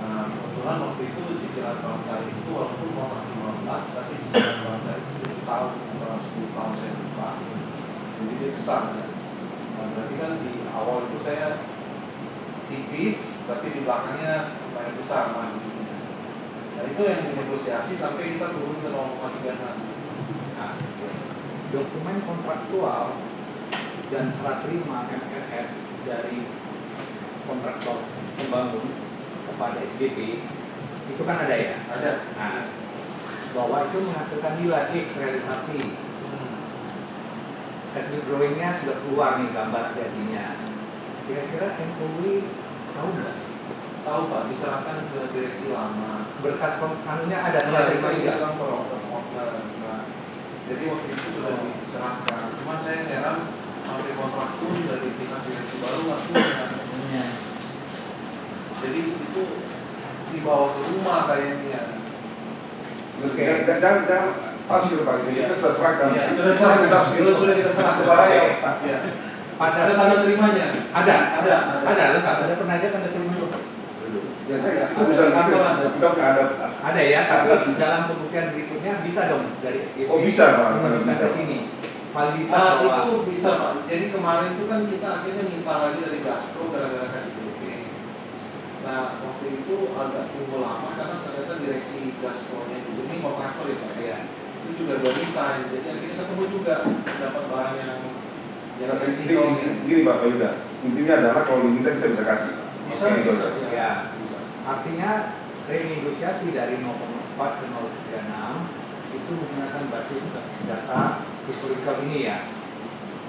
Nah kebetulan waktu itu cicilan bank saya itu walaupun mau 15, tapi cicilan bank saya 10 tahun atau 10 tahun saya lupa, jadi dia besar ya. Nah berarti kan di awal itu saya tipis, tapi di belakangnya lumayan besar majunya. Nah itu yang dinegosiasi sampai kita turun ke 0,36. Nah, dokumen kontraktual dan serah terima MRS dari kontraktor pembangun kepada SGP itu kan ada ya? Ada. Nah, bahwa itu menghasilkan nilai X realisasi. Teknik drawingnya sudah keluar nih gambar jadinya. Kira-kira MUW tahu nggak? Tahu Pak, diserahkan ke direksi lama. Berkas kontraknya ada serah terima juga. Nah, jadi waktu itu sudah diserahkan. Cuman saya heran sampai kontrak pun dari pihak direksi baru nggak punya. Jadi itu dibawa ke rumah kayaknya. Oke. Jangan tafsir Pak, kita sudah serahkan. Iya, sudah serahkan tafsir. Sudah kita serahkan. Bahaya. Iya. Ada tanda terimanya. Ada lengkap. Ada pernah aja tanda terima itu. Ya, itu bisa kita nggak ada. Ada ya, tapi dalam pembuktian berikutnya bisa dong dari SGP. Oh bisa Pak, Menunjukkan bisa. ke sini. Validitas bahwa Itu bisa Pak. Jadi kemarin itu kan kita akhirnya minta lagi dari Gastro gara-gara KJP. Nah waktu itu agak tunggu lama karena ternyata direksi Gastronya juga ini kontraktor ya Pak. ya. Itu juga udah resign. Jadi akhirnya ketemu juga dapat barang yang Gini Pak Yuda, intinya adalah kalau diminta kita bisa kasih. bisa Oke, bisa Pak. Ya. bisa. Artinya renegosiasi dari 0,4 ke 0,36 itu menggunakan basis data historical ini ya.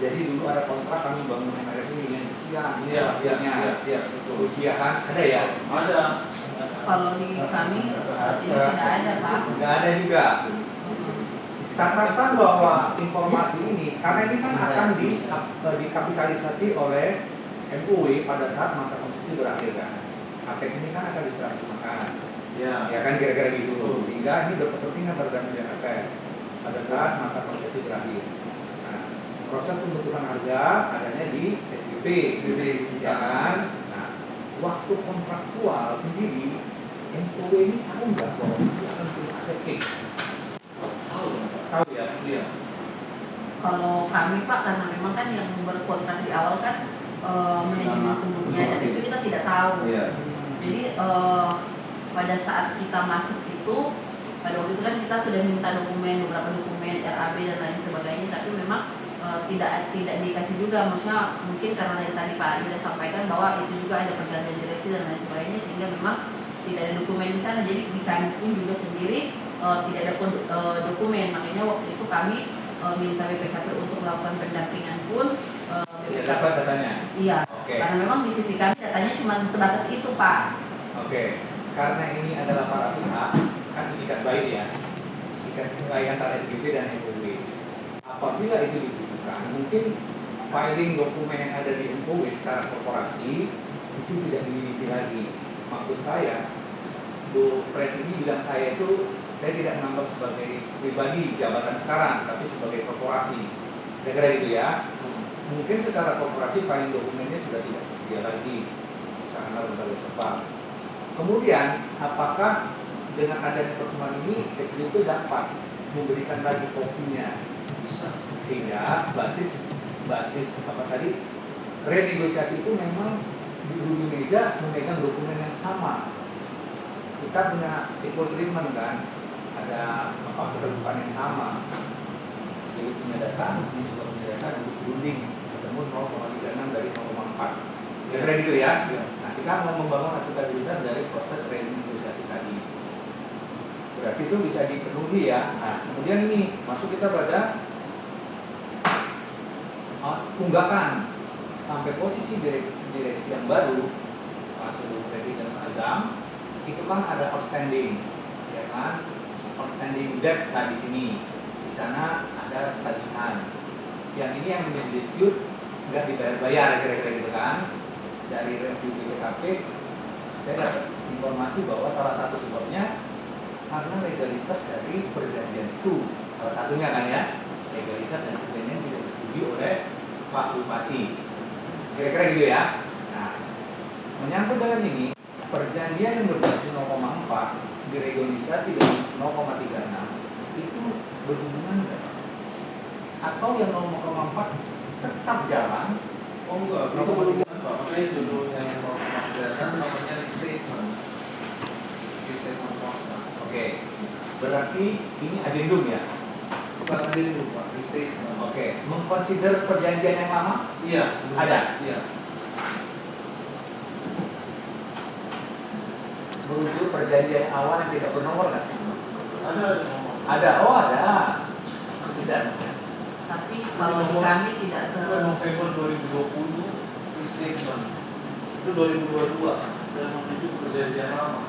Jadi dulu ada kontrak kami bangun MRS ini dengan sekian, ini hasilnya. Iya, betul. Rupiahan ada ya? Ada. Kalau di kami saat ini tidak ada Pak. Nggak ada juga. Catatan bahwa informasi ini, karena ini kan akan dikapitalisasi oleh MUW pada saat masa konsesi berakhir kan. Aset ini kan akan diserah terimakan. Ya kan kira-kira gitu. Sehingga ini berkepentingan berdamai dengan aset pada saat masa konsesi berakhir. Nah, proses pembentukan harga adanya di SPP, ya kan? Nah, waktu kontraktual sendiri, NOW ini tahu nggak bahwa itu akan punya aset X? Tahu ya? Iya. Kalau kami Pak, karena memang kan yang berkontrak di awal kan manajemen sebelumnya, dan itu kita tidak tahu. Iya. Jadi pada saat kita masuk itu, pada waktu itu kan kita sudah minta beberapa dokumen RAB dan lain sebagainya, tapi memang tidak dikasih juga. Maksudnya mungkin karena dari tadi Pak sudah sampaikan bahwa itu juga ada pergantian direksi dan lain sebagainya, sehingga memang tidak ada dokumen di sana. Jadi di kami pun juga sendiri tidak ada dokumen. Makanya waktu itu kami minta BPKP untuk melakukan pendampingan pun Ya, dapat datanya. Iya. Oke. Karena memang di sisi kami datanya cuma sebatas itu Pak. Oke. Karena ini adalah para pihak, kan ikat baik ya, ikat baik antara SPP dan NOW. Apabila itu dibutuhkan, mungkin filing dokumen yang ada di NOW secara korporasi itu tidak dimiliki lagi. Maksud saya, Bu Fred ini bilang saya itu, saya tidak menganggap sebagai pribadi jabatan sekarang, tapi sebagai korporasi. Kira-kira gitu ya. Mungkin secara korporasi filing dokumennya sudah tidak tersedia lagi karena berbagai sebab. Kemudian, apakah dengan adanya pertemuan ini SPP dapat memberikan lagi kopinya? Bisa. Sehingga basis apa tadi, renegosiasi itu memang di ujung meja memegang dokumen yang sama. Kita punya equal treatment kan, ada keterbukaan yang sama. Jadi punya data, ini juga punya data untuk berunding ketemu 0,36 dari 0,4. Kira-kira gitu ya. Nah, kita mau membangun akuntabilitas dari proses renegosiasi tadi. Berarti itu bisa dipenuhi ya. Nah, kemudian ini masuk kita pada tunggakan sampai posisi direksi yang baru, masuk Freddy dan Azam, itu kan ada outstanding, ya kan? Outstanding debt di sini. Di sana ada tagihan. Yang ini yang menjadi dispute nggak dibayar-bayar, kira-kira gitu kan? Dari review BPKP, saya dapat informasi bahwa salah satu sebabnya karena legalitas dari perjanjian itu, salah satunya kan ya, legalitas dan perjanjian tidak disetujui oleh Pak Bupati. Kira-kira gitu ya. Nah, menyangkut dengan ini, perjanjian yang berbasis 0,4 diregularisasi dengan 0,36 itu berhubungan enggak? Atau yang 0,4 tetap jalan? Oh enggak, itu berhubungan Pak. Makanya judulnya yang mau maksudkan namanya restatement. Restatement kontrak. Oke. Berarti ini adendum ya? Bukan adendum Pak, restatement. Oke. Mengconsider perjanjian yang lama? Iya. Ada? Iya. Merujuk perjanjian awal yang tidak bernomor nggak? Ada. Ada, oh ada. Tidak. Tapi kalau di kami tidak November 2020 restatement. Itu 2022 dan menuju ke perjanjian lama.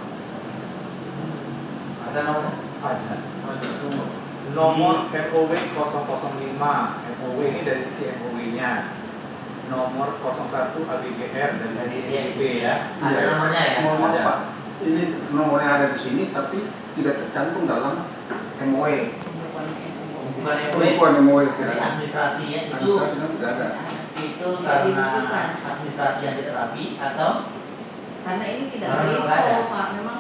Ada nomor? Ada. Ada nomor. Nomor MOW 005. MOW ini dari sisi MOW-nya. Nomor 01 ABGR dari DSB ya. Ada nomornya ya? Mohon maaf Ada. Pak, ini nomornya ada di sini tapi tidak tercantum dalam MOE. Bukan Bukan MOE. Jadi administrasinya itu Administrasinya tidak ada. itu Tidak karena dibutuhkan. administrasi yang tidak rapi atau karena ini tidak Karena terinfo nggak ada. Pak. Memang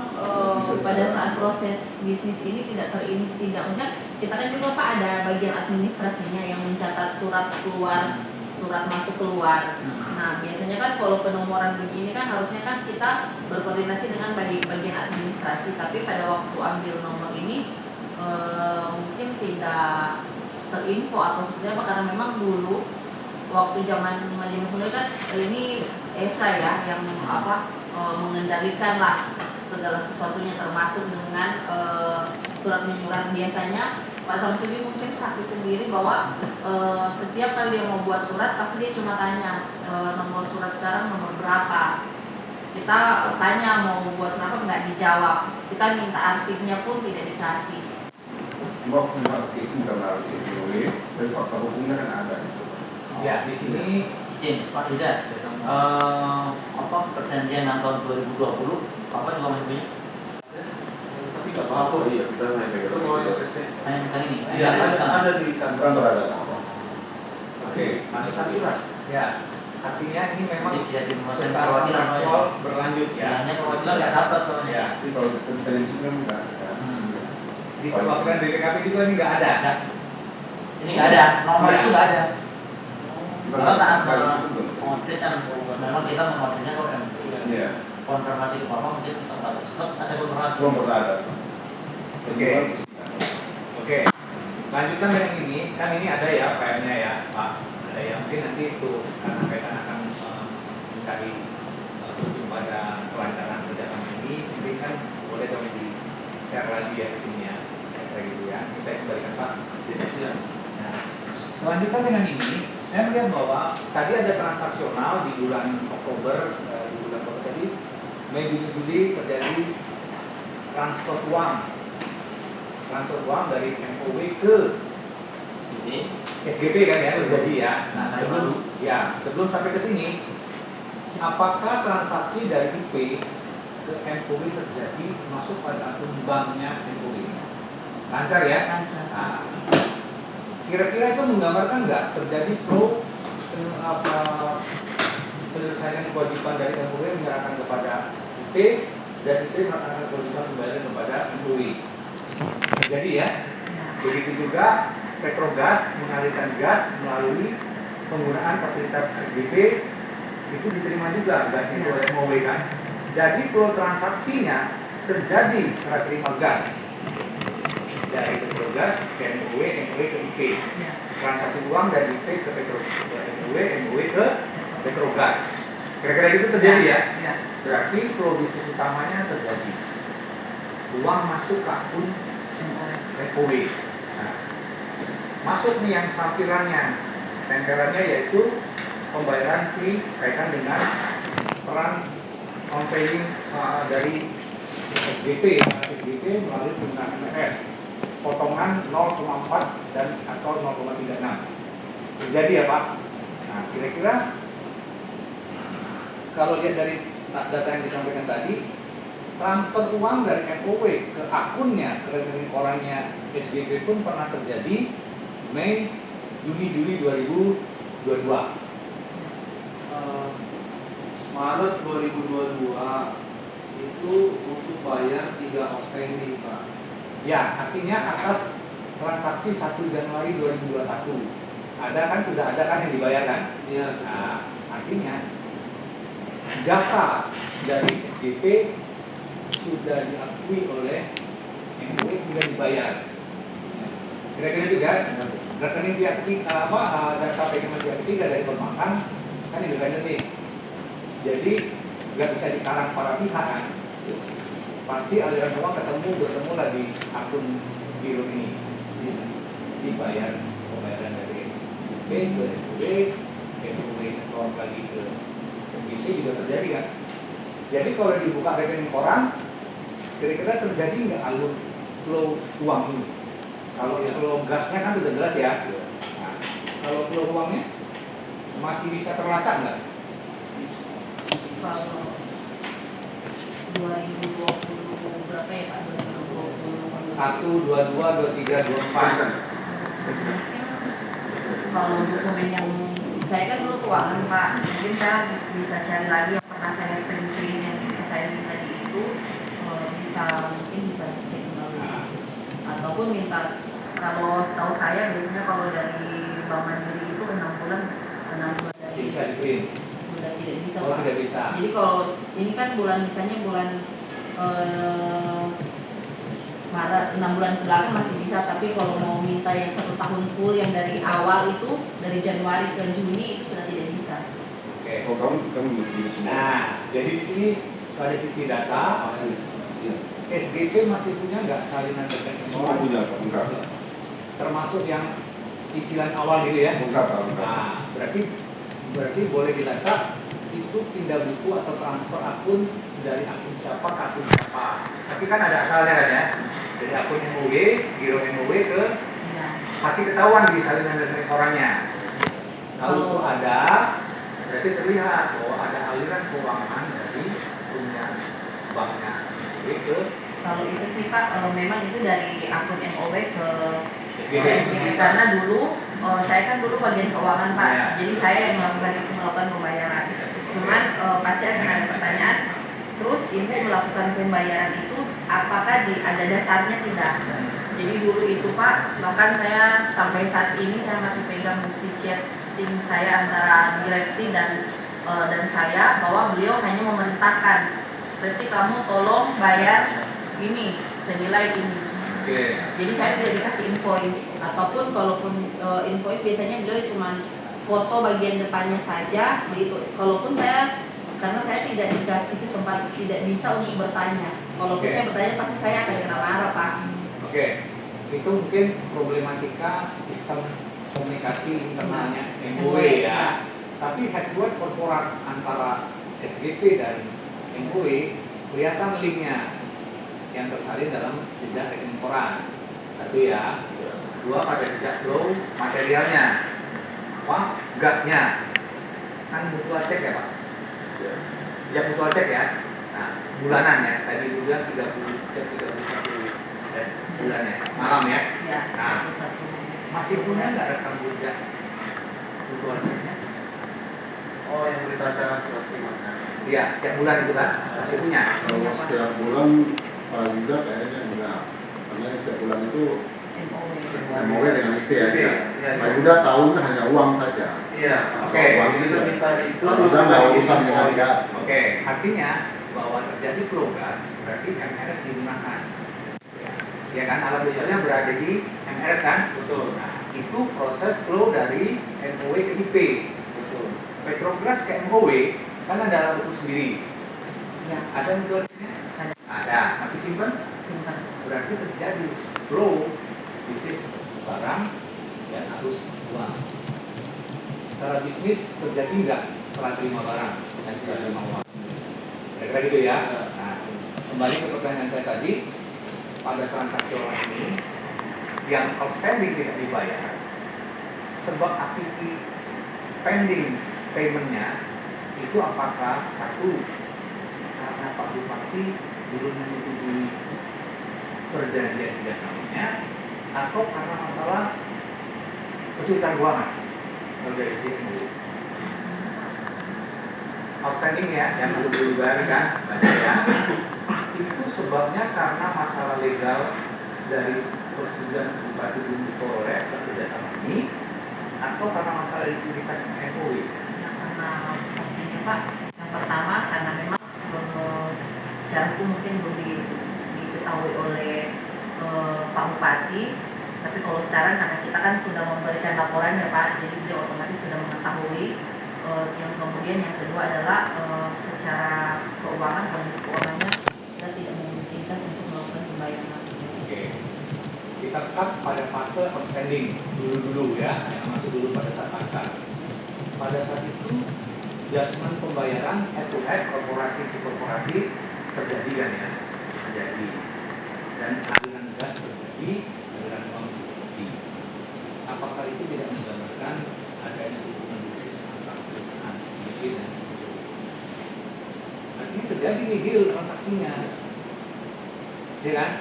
pada saat proses bisnis ini tidak maksudnya kita kan juga Pak ada bagian administrasinya yang mencatat surat keluar, surat masuk keluar. Nah biasanya kan kalau penomoran begini kan harusnya kan kita berkoordinasi dengan bagian administrasi, tapi pada waktu ambil nomor ini mungkin tidak terinfo atau seperti apa, karena memang dulu waktu zaman manajemen sebelumnya kan ini Esa ya yang mengendalikan lah segala sesuatunya termasuk dengan surat menyurat. Biasanya Pak Samsudi mungkin saksi sendiri bahwa setiap kali dia mau buat surat pasti dia cuma tanya nomor surat sekarang nomor berapa. Kita tanya mau buat berapa nggak dijawab. Kita minta arsipnya pun tidak dikasih. Waktu itu karena MOE, dari fakta hukumnya kan ada itu. Ya di sini izin Pak Yuda, perjanjian yang tahun 2020 Bapak juga masih punya? Tapi nggak apa-apa. Iya, kita hanya pegang. Itu mau yang restatement. Hanya kali ini? Iya, ada di kantor ada. Lanjutan surat. Ya. Artinya ini memang Jadi tidak dimasukkan secara perwakilan, kontraktual berlanjut ya. Bilangnya perwakilan nggak dapat soalnya. Ya. Tapi kalau dari sini kan enggak ada. Di perwakilan BPKP juga ini nggak ada. Ini nggak ada, nomor Iya. itu nggak ada. Kalau saat Nah, itu betul. mengaudit kan memang kita mengauditnya kalau yang Iya. konfirmasi ke bapak mungkin tempat tersebut ada konfirmasi. Belum pernah ada. Oke. Oke. Lanjutan dengan ini, kan ini ada ya filenya ya Pak. Ada ya mungkin nanti itu karena kaitan akan mencari ujung pada kelancaran kerjasama ini, mungkin kan boleh dong di share lagi ya ke sini ya, kayak gitu ya. Ini saya kembalikan Pak. Nah, selanjutnya dengan ini, saya melihat bahwa tadi ada transaksional di bulan Oktober, tadi Mei Juni Juli terjadi transfer uang dari MOW ke Jadi SGP kan ya terjadi ya. Nah, sebelum sampai ke sini, apakah transaksi dari IP ke MOW terjadi masuk pada akun banknya MOW? Lancar ya? Lancar. Nah, kira-kira itu menggambarkan nggak terjadi flow penyelesaian kewajiban dari MOW menyerahkan kepada IP dan IP menyerahkan kewajiban kembali kepada MOW. Jadi ya, begitu juga Petrogas mengalirkan gas melalui penggunaan fasilitas SGP itu diterima juga gas itu oleh MOW kan. Jadi flow transaksinya terjadi serah terima gas dari Petrogas ke MOW, MOW ke IP. Transaksi uang dari IP ke MOW, MOW ke Petrogas. Kira-kira itu terjadi ya? Berarti flow bisnis utamanya terjadi. Uang masuk ke akun MOW. Nah, masuk nih yang sampirannya, tempelannya yaitu pembayaran fee kaitan dengan peran on-paying dari SGP melalui penggunaan MFS, potongan 0,4 dan atau 0,36. Terjadi ya Pak? Nah, kira-kira kalau lihat dari data yang disampaikan tadi, transfer uang dari MOW ke akunnya, ke rekening orangnya SGP pun pernah terjadi Mei, Juni, Juli 2022. Maret 2022 itu untuk bayar 3 outstanding Pak. Ya, artinya atas transaksi 1 Januari 2021. Ada kan, sudah ada kan yang dibayarkan? Iya. Nah, artinya jasa dari SGP sudah diakui oleh MOW sudah dibayar. Kira-kira itu kan? Rekening pihak ketiga data pegangan pihak ketiga dari perbankan kan independen nih. Jadi nggak bisa dikarang para pihak kan. Pasti aliran uang bertemu lah di akun giro ini. Dibayar pembayaran dari SGP ke MOW, MOW ngetrol lagi ke SGP juga terjadi kan. Jadi kalau dibuka rekening orang, kira-kira terjadi nggak alur flow uang ini? Kalau flow gasnya kan sudah jelas ya. Nah, kalau flow uangnya masih bisa terlacak nggak? Kalau 2020 berapa ya Pak? 2020 1, 22, 23, 24. Kalau dokumen yang saya kan dulu keuangan Pak, mungkin saya bisa cari lagi yang pernah saya print yang saya minta tadi itu, mungkin bisa cek melalui ataupun minta. Kalau setahu saya biasanya kalau dari Bank Mandiri itu 6 bulan dari Bisa di print. sudah tidak bisa Oh, Pak. tidak bisa. Jadi kalau ini kan misalnya bulan Maret 6 bulan ke belakang masih bisa, tapi kalau mau minta yang 1 tahun full yang dari awal itu dari Januari ke Juni itu sudah tidak bisa. Oke. Oh, kamu mesti semua. Nah, jadi di sini pada sisi data, SGP masih punya nggak salinan rekening Semua orang? punya, Pak. Enggak. Termasuk yang cicilan awal gitu ya? Enggak, Pak. Enggak. Nah, berarti boleh dilacak itu pindah buku atau transfer akun dari akun siapa ke akun siapa. Pasti kan ada asalnya kan ya? Dari akun MOW, giro MOW ke Ya. pasti ketahuan di salinan rekening orangnya. Kalau itu ada, berarti terlihat bahwa ada aliran keuangan dari punya banknya MOW ke Kalau itu sih Pak, memang itu dari akun MOW ke SGP. SGP karena dulu saya kan dulu bagian keuangan Pak, Ya. jadi saya yang melakukan pembayaran. Cuman pasti akan ada pertanyaan, terus ibu melakukan pembayaran itu apakah ada dasarnya tidak? Jadi dulu itu Pak, bahkan saya sampai saat ini saya masih pegang bukti chatting saya antara direksi dan saya bahwa beliau hanya memerintahkan, berarti kamu tolong bayar ini senilai ini. Oke. Jadi saya tidak dikasih invoice, ataupun kalaupun invoice biasanya beliau cuma foto bagian depannya saja, begitu. Kalaupun saya, karena saya tidak dikasih kesempatan, tidak bisa untuk bertanya. Kalaupun Oke. saya bertanya pasti saya akan kena marah Pak. Oke, itu mungkin problematika sistem komunikasi internalnya MOE ya. Tapi headword korporat antara SGP dan MOE kelihatan linknya yang tersalin dalam jejak rekening koran. Satu ya. Dua, pada jejak flow materialnya. Apa? Gasnya. Kan mutual cek ya Pak? Jejak mutual cek ya. Nah, bulanan ya. Tadi bulan 31 bulannya. Malam ya. Ya, Nah, satu. masih punya nggak rekam jejak mutual ceknya? Oh, yang berita acara seperti mana? Iya, tiap bulan itu kan masih punya. Kalau setiap bulan juga kayaknya enggak, karena setiap bulan itu MOE dengan IP ya. Iya, Pak Yuda tahunya hanya uang saja. Iya, oke. Uang Itu itu minta itu Pak Yuda nggak urusan dengan gas. Oke, artinya bahwa terjadi flow gas berarti MRS digunakan. Ya kan, alat ujiannya berada di MRS kan? Betul. Nah, itu proses flow dari MOE ke IP. Betul. Petrobras ke MOE kan ada alat ukur sendiri. Ya, Ada mutualnya? ada. Ada. Masih simpan? Simpan. Berarti terjadi flow bisnis barang dan arus uang. Secara bisnis terjadi nggak setelah terima barang dan setelah terima uang? Kira-kira gitu ya. Nah, kembali ke pertanyaan saya tadi, pada transaksi orang ini yang outstanding tidak dibayar, sebab aktivitas pending paymentnya itu apakah satu karena Pak Bupati belum menyetujui perjanjian kerjasamanya, atau karena masalah kesulitan keuangan dari sini. Outstanding ya, yang belum dibayarkan banyak ya. Itu sebabnya karena masalah legal dari persetujuan Bupati belum diperoleh kerjasama ini, atau karena masalah likuiditas MOE. Karena pastinya Pak, yang pertama karena memang secara hukum mungkin belum diketahui oleh Pak Bupati, tapi kalau sekarang karena kita kan sudah memberikan laporan ya Pak, jadi dia otomatis sudah mengetahui. Yang kemudian yang kedua adalah secara keuangan, kondisi keuangannya kita tidak memungkinkan untuk melakukan pembayaran. Oke, kita tetap pada fase outstanding dulu ya, yang masuk dulu pada saat akad. Pada saat itu judgement pembayaran head to head, korporasi ke korporasi terjadi kan ya, terjadi, dan aliran gas terjadi, aliran uang terjadi. Apakah itu tidak menggambarkan adanya hubungan bisnis antara perusahaan dan artinya terjadi nih deal transaksinya, ya kan?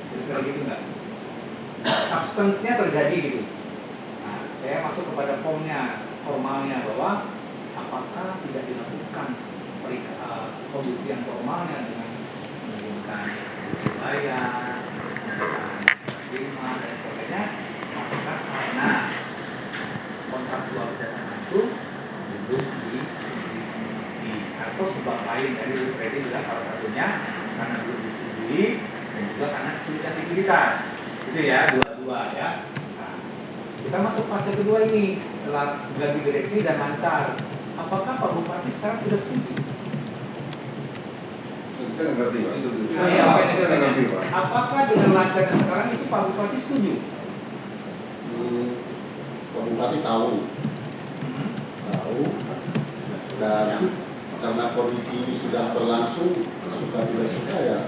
Kira-kira gitu nggak? Substance-nya terjadi gitu. Nah, saya masuk kepada formalnya bahwa apakah tidak dilakukan pembuktian formalnya dengan mengirimkan bukti bayar, mengirimkan terima dan sebagainya, apakah karena kontraktual kerjasama itu belum disetujui atau sebab lain dari Freddy juga salah satunya karena belum disetujui dan juga karena kesulitan likuiditas. Itu ya, dua-dua ya. Nah, kita masuk fase kedua ini setelah ganti direksi dan lancar. Apakah Pak Bupati sekarang sudah setuju? Kita nggak ngerti Pak. Iya, Kita nggak ngerti Pak. apakah dengan lancarnya sekarang itu Pak Bupati setuju? Pak Bupati tahu, dan karena kondisi ini sudah berlangsung, suka tidak suka ya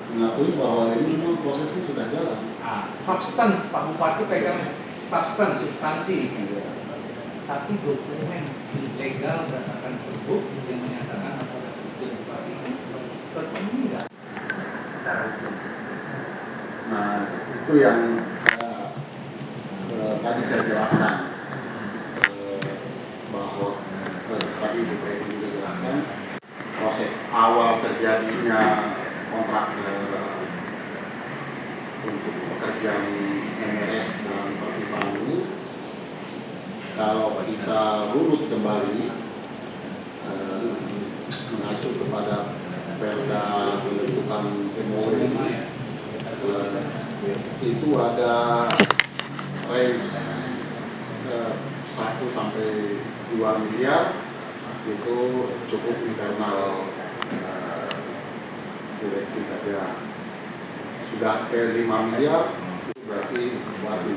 mengakui bahwa ini memang prosesnya sudah jalan. Nah, substance Pak Bupati pegang substansi. Tapi dokumen ilegal berdasarkan tersebut yang menyatakan apakah itu Bupati ini terpenuhi nggak secara hukum? Nah, itu yang saya tadi saya jelaskan bahwa tadi Bu Preti juga jelaskan proses awal terjadinya kontrak untuk pekerjaan MRS dan pertimbangan ini, kalau kita runut kembali mengacu kepada Perda pembentukan MOE itu ada range 1 sampai 2 miliar itu cukup internal direksi saja. Sudah ke 5 miliar itu berarti sesuatu.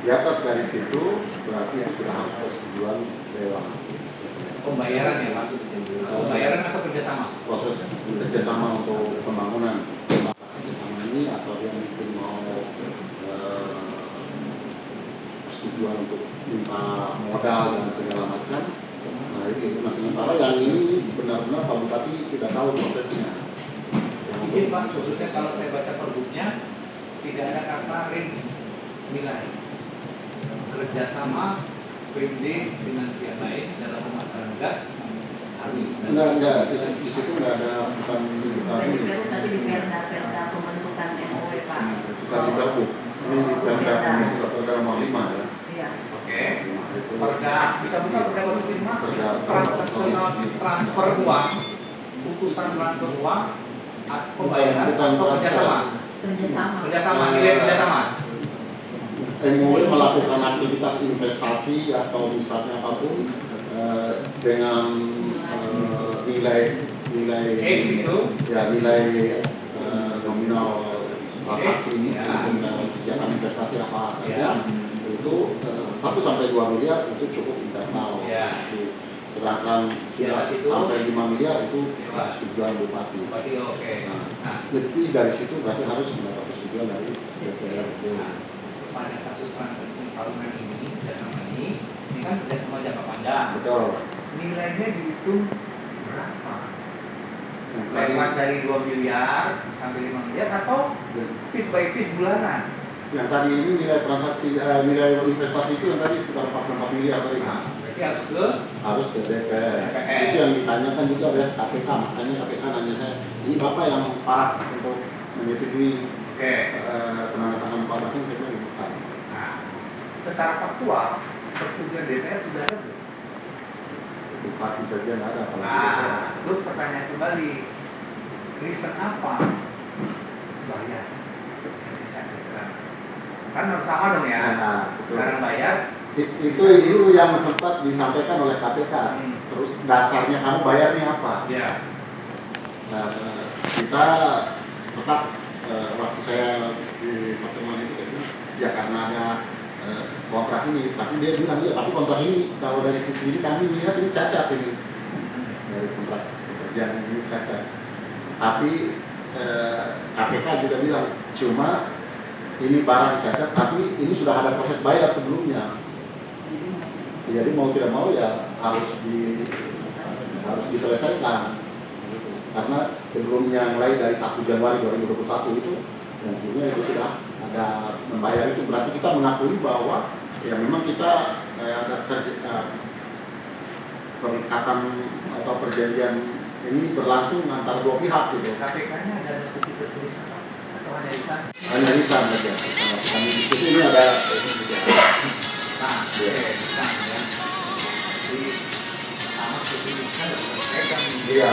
Di atas dari situ berarti itu sudah harus persetujuan dewan. Pembayaran ya Pak? Pembayaran atau kerjasama? Proses kerjasama untuk pembangunan kerjasama ini atau dia mungkin mau persetujuan untuk minta modal dan segala macam. Nah ini, nah sementara yang ini benar-benar Pak Bupati tidak tahu prosesnya. Mungkin Pak, khususnya kalau saya baca perbuknya tidak ada kata range nilai kerjasama PMD dengan pihak lain dalam pemasaran gas harus enggak di situ enggak ada bukan Tadi di Perda pembentukan MOE Pak. bukan di Perbu. Ini di Perda pembentukan Perda nomor 5 ya. Iya. Oke. Perda bisa buka Perda nomor 5 transaksional transfer uang, putusan transfer uang, pembayaran atau kerjasama. Kerjasama, nilai kerjasama. MOE melakukan aktivitas investasi atau misalnya apapun dengan nilai itu ya nilai nominal transaksi ini dengan kegiatan investasi apa saja itu 1 sampai 2 miliar itu cukup internal. Sedangkan sudah sampai 5 miliar itu persetujuan Bupati. Oke. Nah, lebih dari situ berarti harus mendapat persetujuan dari DPRD. Pada kasus transaksi tahunan ini, kerjasama ini kan kerjasama jangka panjang. Betul. Nilainya dihitung berapa? Lewat dari 2 miliar sampai 5 miliar atau piece by piece bulanan? Yang tadi ini nilai transaksi, nilai investasi itu yang tadi sekitar 44 miliar tadi. Nah, berarti harus ke DPR. Itu yang ditanyakan juga oleh KPK, makanya KPK nanya saya, ini Bapak yang parah untuk menyetujui penandatangan Pak Bakin, saya bilang bukan. Nah, secara faktual persetujuan DPR sudah ada belum? Bupati saja nggak ada. Nah, terus pertanyaan kembali, reason apa bayar? Kan harus sama dong ya. Sekarang bayar. Itu yang sempat disampaikan oleh KPK. Terus dasarnya kamu bayarnya apa? Ya. Nah, kita tetap waktu saya di pertemuan itu saya bilang, ya karena ada kontrak ini, tapi dia bilang ya, tapi kontrak ini kalau dari sisi ini kami melihat ini cacat ini dari kontrak pekerjaan ini cacat. Tapi KPK juga bilang cuma ini barang cacat, tapi ini sudah ada proses bayar sebelumnya. Jadi mau tidak mau ya harus diselesaikan. Karena sebelumnya mulai dari 1 Januari 2021 itu dan sebelumnya itu sudah ada membayar itu, berarti kita mengakui bahwa ya memang kita ada perikatan atau perjanjian ini berlangsung antara dua pihak gitu. KPK-nya ada notifikasi tertulis atau hanya lisan? Hanya lisan saja. Kami diskusi ini ada Nah, lisan ya. Jadi sama seperti lisan dan Iya.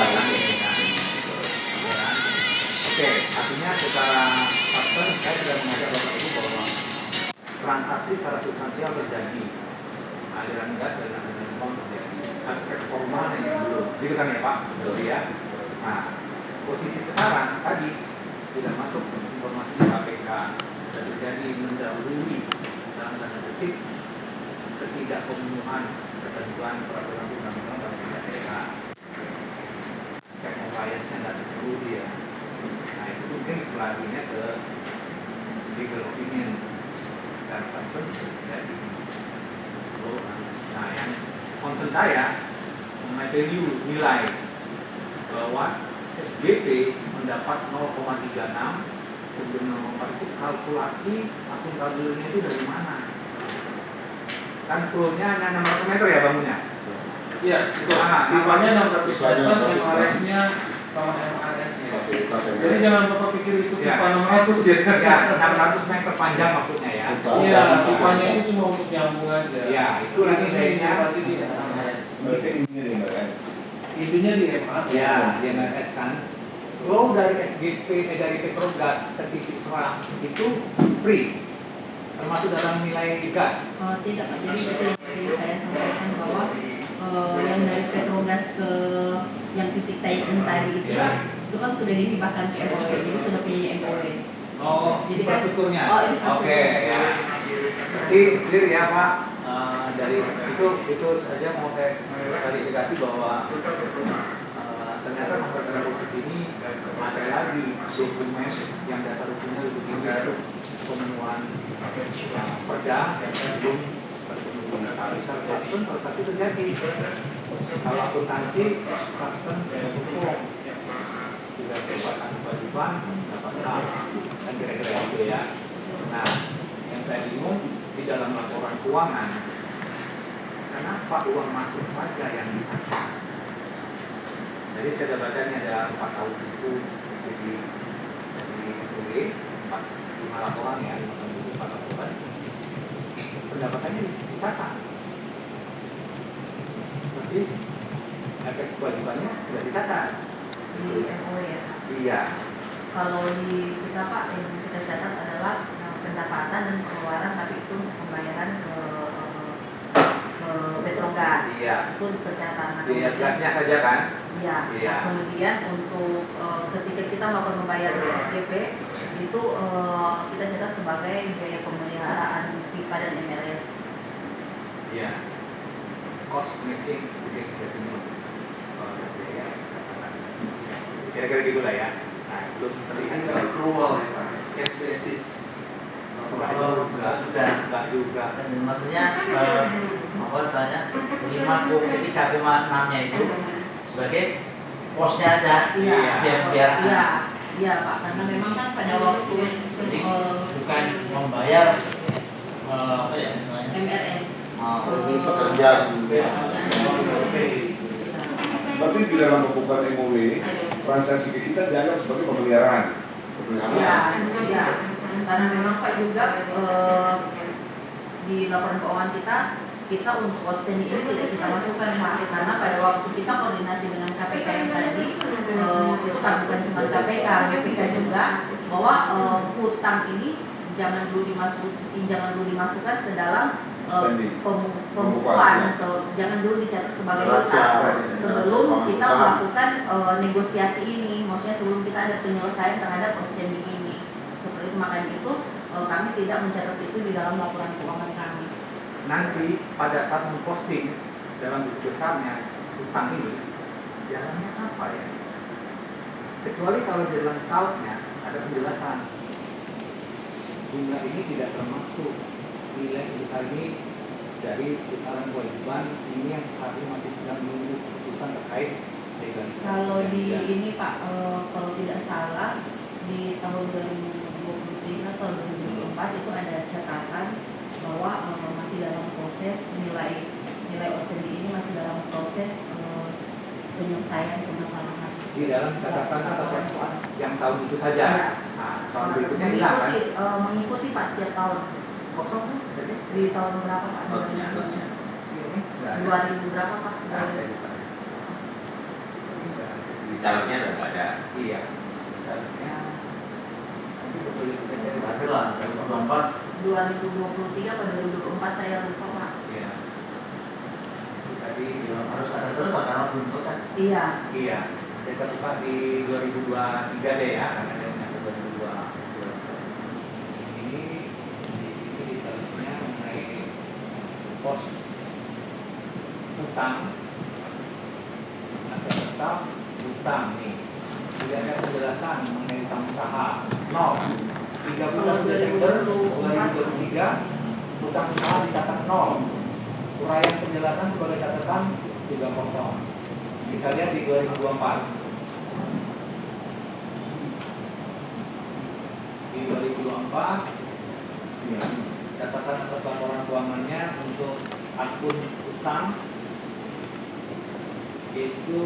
Oke, artinya secara faktor saya sudah mengajak Bapak Ibu bahwa transaksi secara substansial terjadi, aliran gas dan aliran uang terjadi. Aspek formalnya yang belum, gitu kan ya Pak? Betul ya. Nah, posisi sekarang tadi tidak masuk informasi KPK dan terjadi mendahului dalam tanda kutip ketidakpemenuhan ketentuan peraturan undang-undang pada tingkat daerah. Cek compliance-nya tidak terpenuhi ya. Nah itu mungkin larinya ke legal opinion dan concern terjadi. Nah yang concern saya mengenai value nilai bahwa SBP mendapat 0,36 sebelum 0,4 itu kalkulasi akuntabelnya itu dari mana? Kan poolnya hanya 600 meter ya bangunnya. Iya, itu tipenya 600 meter, MRS-nya sama MRS-nya. Fasilitas yang Jadi jangan bapak pikir itu Ya, pipa 600 ya. Ya, 600 meter panjang maksudnya ya. Iya, pipanya itu cuma untuk nyambung aja. Iya, itu nanti kayaknya pasti di MRS. Berarti ini di MRS. Intinya di MRS. ya di MRS kan. Flow dari SGP dari Petrogas ke titik serang itu free, termasuk dalam nilai gas. Tidak Pak, jadi itu yang tadi saya sampaikan bahwa yang dari Petrogas ke yang titik Taipen tadi itu kan sudah dihibahkan ke MOE, jadi sudah punya MOE. Oh, Jadi kan- infrastrukturnya. Oh, infrastruktur. Oke, ya. Berarti clear ya Pak. Dari itu saja mau saya klarifikasi bahwa ternyata sampai pada posisi ini ada lagi dokumen yang dasar hukumnya lebih tinggi untuk pemenuhan perda yang belum substance pasti terjadi. Kalau akuntansi substance hukum sudah merupakan kewajiban dapat dan kira-kira itu ya. Nah, yang saya bingung di dalam laporan keuangan, kenapa uang masuk saja yang dicatat? Jadi saya baca ini ada 4 tahun buku jadi FUD 5 laporan ya, 5 tahun buku 4 laporan. Pendapatannya dicatat. Tapi efek kewajibannya sudah dicatat. Di MOE ya Pak. Iya. Kalau di kita Pak yang kita catat adalah pendapatan dan pengeluaran, tapi itu untuk pembayaran ke Petrogas. Iya. Itu tercatat. Nah, Iya, kemudian- gasnya saja kan? Iya. Iya. Nah, kemudian untuk ketika kita melakukan pembayaran di SGP itu kita catat sebagai biaya pemeliharaan pipa dan MRS. Iya. Cost matching against revenue. Ya. Kira-kira gitulah ya. Nah, belum terlihat Ini nggak accrual ya Pak, cash basis. Enggak juga. Maksudnya apa istilahnya 5,6 nya itu sebagai posnya aja. Iya. Biar Iya Pak, karena memang kan pada waktu jadi bukan membayar apa ya istilahnya MRS Ini pekerja sebenarnya. Berarti di dalam pembukaan MOE, transaksi kita dianggap sebagai pemeliharaan. Iya, iya. Karena memang Pak juga di laporan keuangan kita untuk outstanding ini tidak kita masukkan Pak, karena pada waktu kita koordinasi dengan KPK yang tadi itu kan bukan cuma KPK, BPK juga bahwa hutang ini jangan dulu dimasukkan ke dalam pembukuan, jangan dulu dicatat sebagai hutang sebelum kita melakukan negosiasi ini, maksudnya sebelum kita ada penyelesaian terhadap outstanding ini. Seperti itu, makanya itu kami tidak mencatat itu di dalam laporan keuangan kami. Nanti pada saat memposting dalam buku besarnya hutang ini, jalannya apa ya? Kecuali kalau di dalam calcnya ada penjelasan jumlah ini tidak termasuk nilai sebesar ini dari besaran kewajiban ini yang saat ini masih sedang menunggu keputusan terkait legalitas. Kalau di ini Pak, kalau tidak salah di tahun 2023 atau 2024 itu ada catatan bahwa masih dalam proses nilai outstanding ini masih dalam proses penyelesaian permasalahan. Di dalam catatan atas yang tahun itu saja. Ya. Nah, tahun berikutnya hilang kan? Mengikuti Pak setiap tahun. Kosong kan? Jadi Di tahun berapa Pak? Notesnya. 2000 berapa Pak? Di calonnya udah nggak ada. Iya. Seharusnya nanti betul kita cari Berarti lah 2024 2023 atau 2024 saya lupa Pak. Iya. Itu tadi harus ada terus karena belum selesai. Iya. iya. Kita buka di 2023 deh ya, karena ada yang 2022. Ini di sini detailnya mengenai pos utang, aset tetap, utang nih. Tidak ada penjelasan mengenai utang usaha. 31 Desember 2023 utang usaha dicatat 0. Uraian penjelasan sebagai catatan juga kosong. Kita lihat di 2024. Di 2024 ya, catatan atas laporan keuangannya untuk akun utang itu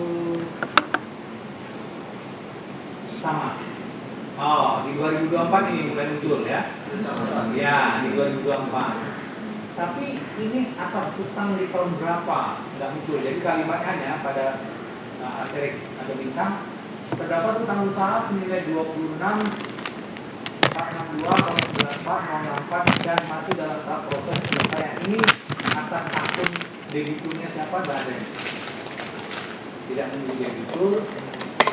sama. Oh, di 2024 ini mulai muncul ya. Ya, di 2024. Tapi ini atas utang di tahun berapa? Nggak muncul. Jadi kalimatnya hanya pada asterisk ada bintang. Terdapat utang usaha senilai 26 462 094 dan masih dalam tahap proses penyelesaian. Ini atas akun debiturnya siapa? Nggak ada. Tidak menjadi debitur.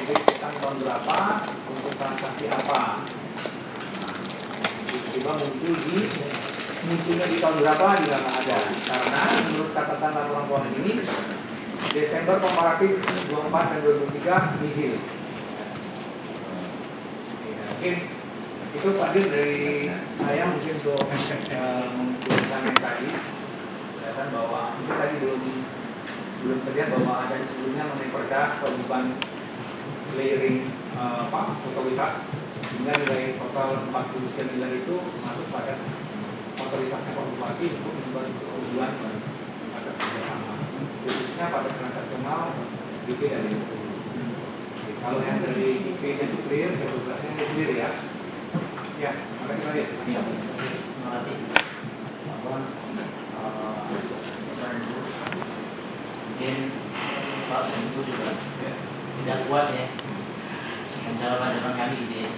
Debit utang tahun berapa? Untuk transaksi apa? Tiba-tiba munculnya di tahun berapa juga nggak ada. Karena menurut catatan laporan keuangan ini Desember komparatif 24 dan 2023 nihil. Mungkin itu hadir dari saya mungkin untuk menunjukkan yang tadi kelihatan bahwa itu tadi belum terlihat bahwa ada di sebelumnya mengenai perda kewajiban layering otoritas sehingga nilai total 40 sekian miliar itu masuk pada otoritasnya Pak Bupati untuk membuat kewajiban atas kerjasama khususnya pada transaksional BP dari itu. Kalau yang dari IP-nya itu clear, kebetulannya itu clear ya. Ya, makasih Pak. Iya, terima kasih. Mungkin Pak Menko juga tidak puas ya dengan jawaban kami gitu ya.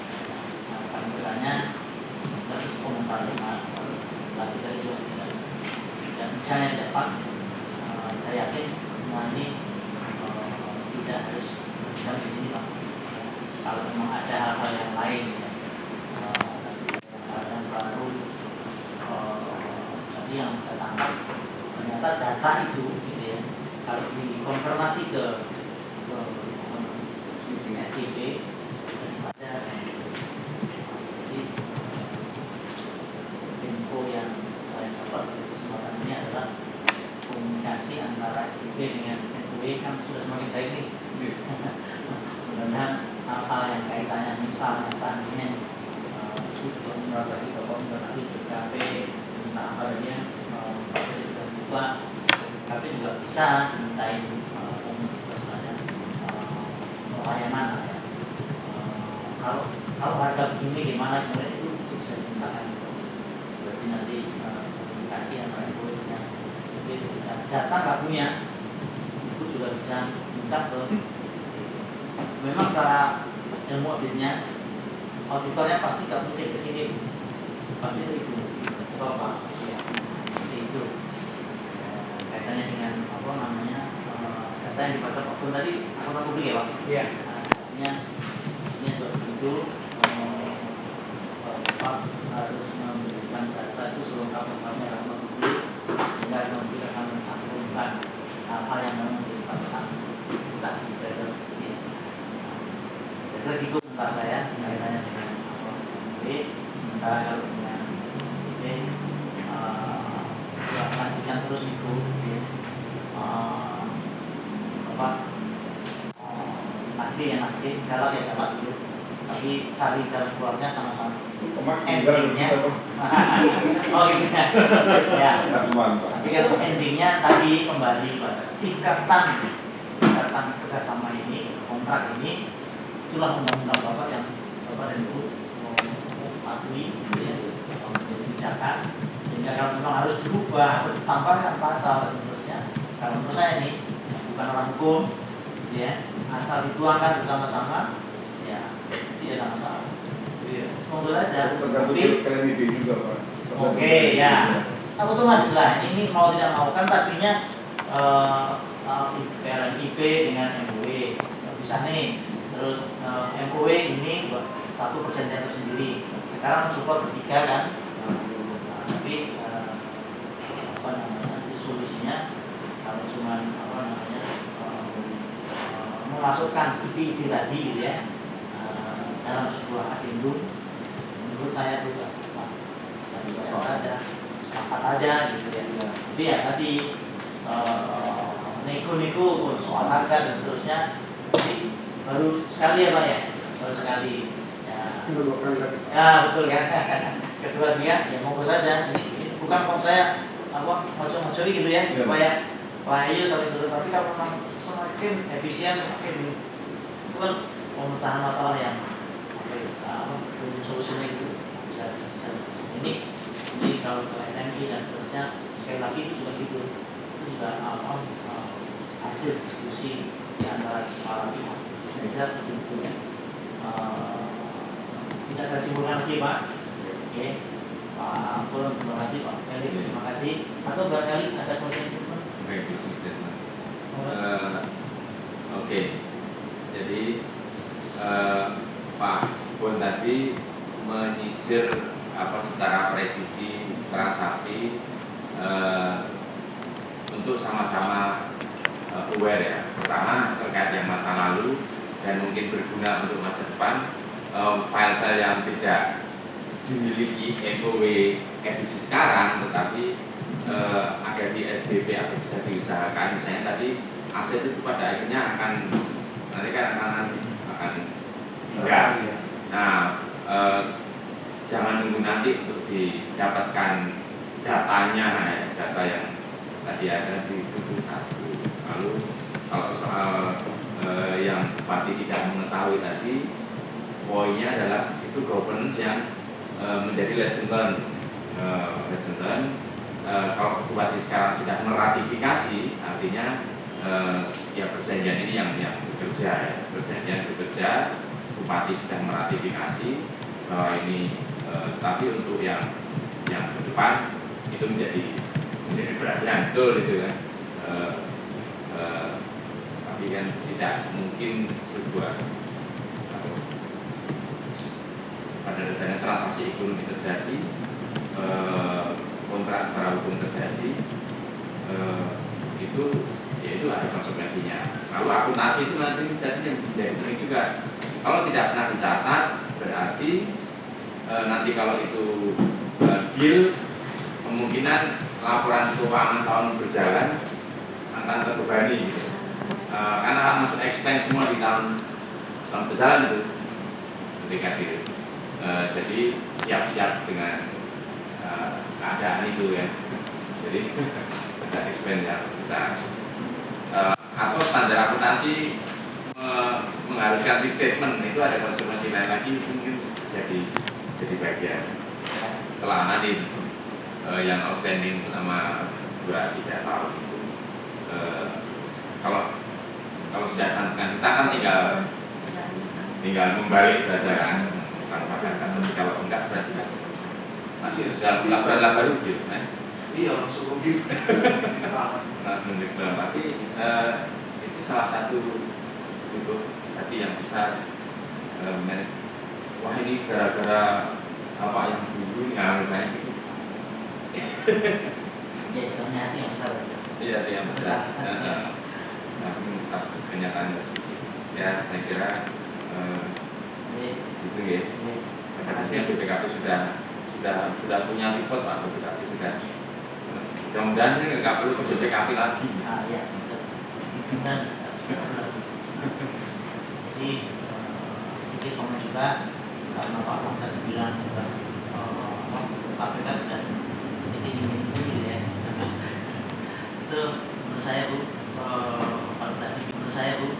Nah, kami bertanya, terus komentar tapi tadi juga tidak misalnya tidak pas. Saya yakin semua ini tidak harus berbicara di sini Pak. Kalau memang ada hal-hal yang lain ya. Yang baru tadi yang saya tangkap ternyata data itu gitu ya, kalau dikonfirmasi ke SIP daripada jadi info yang saya dapat dari kesempatan ini adalah komunikasi antara SIP dengan MUI kan sudah semakin baik nih. Mudah-mudahan hal-hal yang kaitannya misalnya seandainya untuk melalui komunikasi BKP minta apa tadi ya, sudah buka BKP juga bisa mintain pelayanan ya. Kalau harga begini gimana kemudian itu bisa dimintakan itu. Berarti nanti komunikasi antara MUI dengan itu data nggak punya itu juga bisa minta ke memang secara ilmu auditnya auditornya pasti nggak mungkin ke sini pasti itu bapak ya seperti itu kaitannya dengan apa namanya data yang dibaca Pak Pun tadi akuntan publik ya Pak. Iya. Artinya ini untuk itu Bapak harus memberikan data itu selengkap-lengkapnya akuntan publik sehingga nanti akan mencantumkan hal-hal yang memang dilibatkan kita di daerah seperti ini. Jadi itu menurut saya kaitannya dengan publik. Sementara kalau dengan SIP ya lanjutkan terus itu nanti galak ya galak dulu tapi cari jalan keluarnya sama-sama endingnya oh gitu ya ya tapi kan endingnya tadi kembali pada tingkatan kerjasama ini kontrak ini itulah undang-undang Bapak yang Bapak dan Ibu mematuhi gitu ya kebijakan sehingga kalau memang harus berubah atau ditambahkan pasal dan seterusnya kalau menurut saya ini bukan orang hukum ya asal dituangkan bersama-sama ya tidak ada masalah. Iya. Monggo aja. Tergantung KNIB juga Pak. Oke ya. Otomatis lah ini mau tidak mau kan tadinya PLNIB dengan MUI bisa nih terus MUI ini buat 1% tersendiri sekarang mensupport bertiga kan tapi apa namanya solusinya kalau cuma apa namanya memasukkan ide-ide tadi gitu ya dalam sebuah adendum menurut saya juga saja sepakat aja gitu ya. Tapi ya tadi nego-nego soal harga dan seterusnya baru sekali ya Pak ya baru sekali ya, ya betul kan kedua dia ya monggo saja ini bukan kalau saya moco-mocoin gitu ya, Iya. supaya wah iya saling turun, tapi kalau memang semakin efisien semakin itu kan pemecahan masalah yang solusinya gitu bisa ini kalau ke SMI dan seterusnya sekali lagi itu juga gitu, itu juga hasil diskusi di antara para pihak. Saya kira begitu ya. Tidak saya simpulkan lagi Pak. Oke, Pak Ampun, terima kasih Pak Elik, terima kasih. Atau Mbak Elik ada closing statement? Oke, jadi Pak Bon tadi menyisir secara presisi transaksi untuk sama-sama aware ya. Pertama terkait yang masa lalu dan mungkin berguna untuk masa depan, file-file yang tidak dimiliki FOW edisi sekarang tetapi agar di SDP atau bisa diusahakan, misalnya tadi aset itu pada akhirnya akan tinggal. Nah, jangan nunggu nanti untuk didapatkan datanya, data yang tadi ada di buku 1. Lalu kalau soal yang Bupati tidak mengetahui tadi, poinnya adalah itu governance yang menjadi lesson learned. Kalau Bupati sekarang sudah meratifikasi, artinya ya perjanjian ini yang bekerja ya. Perjanjian bekerja, Bupati sudah meratifikasi bahwa ini tapi untuk yang ke depan itu menjadi perhatian betul itu kan. Tapi kan tidak mungkin sebuah pada dasarnya transaksi ekonomi terjadi, kontrak secara hukum terjadi, itu ya itu ada konsekuensinya. Lalu akuntansi itu nanti jadi yang penting juga. Kalau tidak pernah dicatat, berarti nanti kalau itu deal, kemungkinan laporan keuangan tahun berjalan akan terbebani gitu. Karena akan masuk expense semua di tahun berjalan itu ketika deal. Jadi siap-siap dengan keadaan itu ya. Jadi ada expense yang besar. Atau standar akuntansi mengharuskan restatement, itu ada konsumsi lain lagi, mungkin jadi bagian. Setelah nanti yang outstanding selama 2-3 tahun itu, kalau sudah tantangan kita kan tinggal membalik saja kan, tanpa kata. Tapi kalau enggak berarti masih bisa laporan baru gitu kan. Iya, langsung rugi. Langsung diklaim. Tapi itu salah satu itu tadi yang besar. Wah ini gara-gara apa yang dulu nggak misalnya gitu. Ya istilahnya hati yang besar. Iya, itu yang besar. Tapi kenyataannya seperti itu. Ya saya kira itu ya. Terima kasih BPKP sudah punya report Pak BPKP sudah. Mudah-mudahan ini nggak perlu ke BPKP lagi. Ya, betul. Jadi sedikit komen juga karena Pak Bang tadi bilang KPK sudah sedikit ingin ya. Itu menurut saya Bu, menurut saya Bu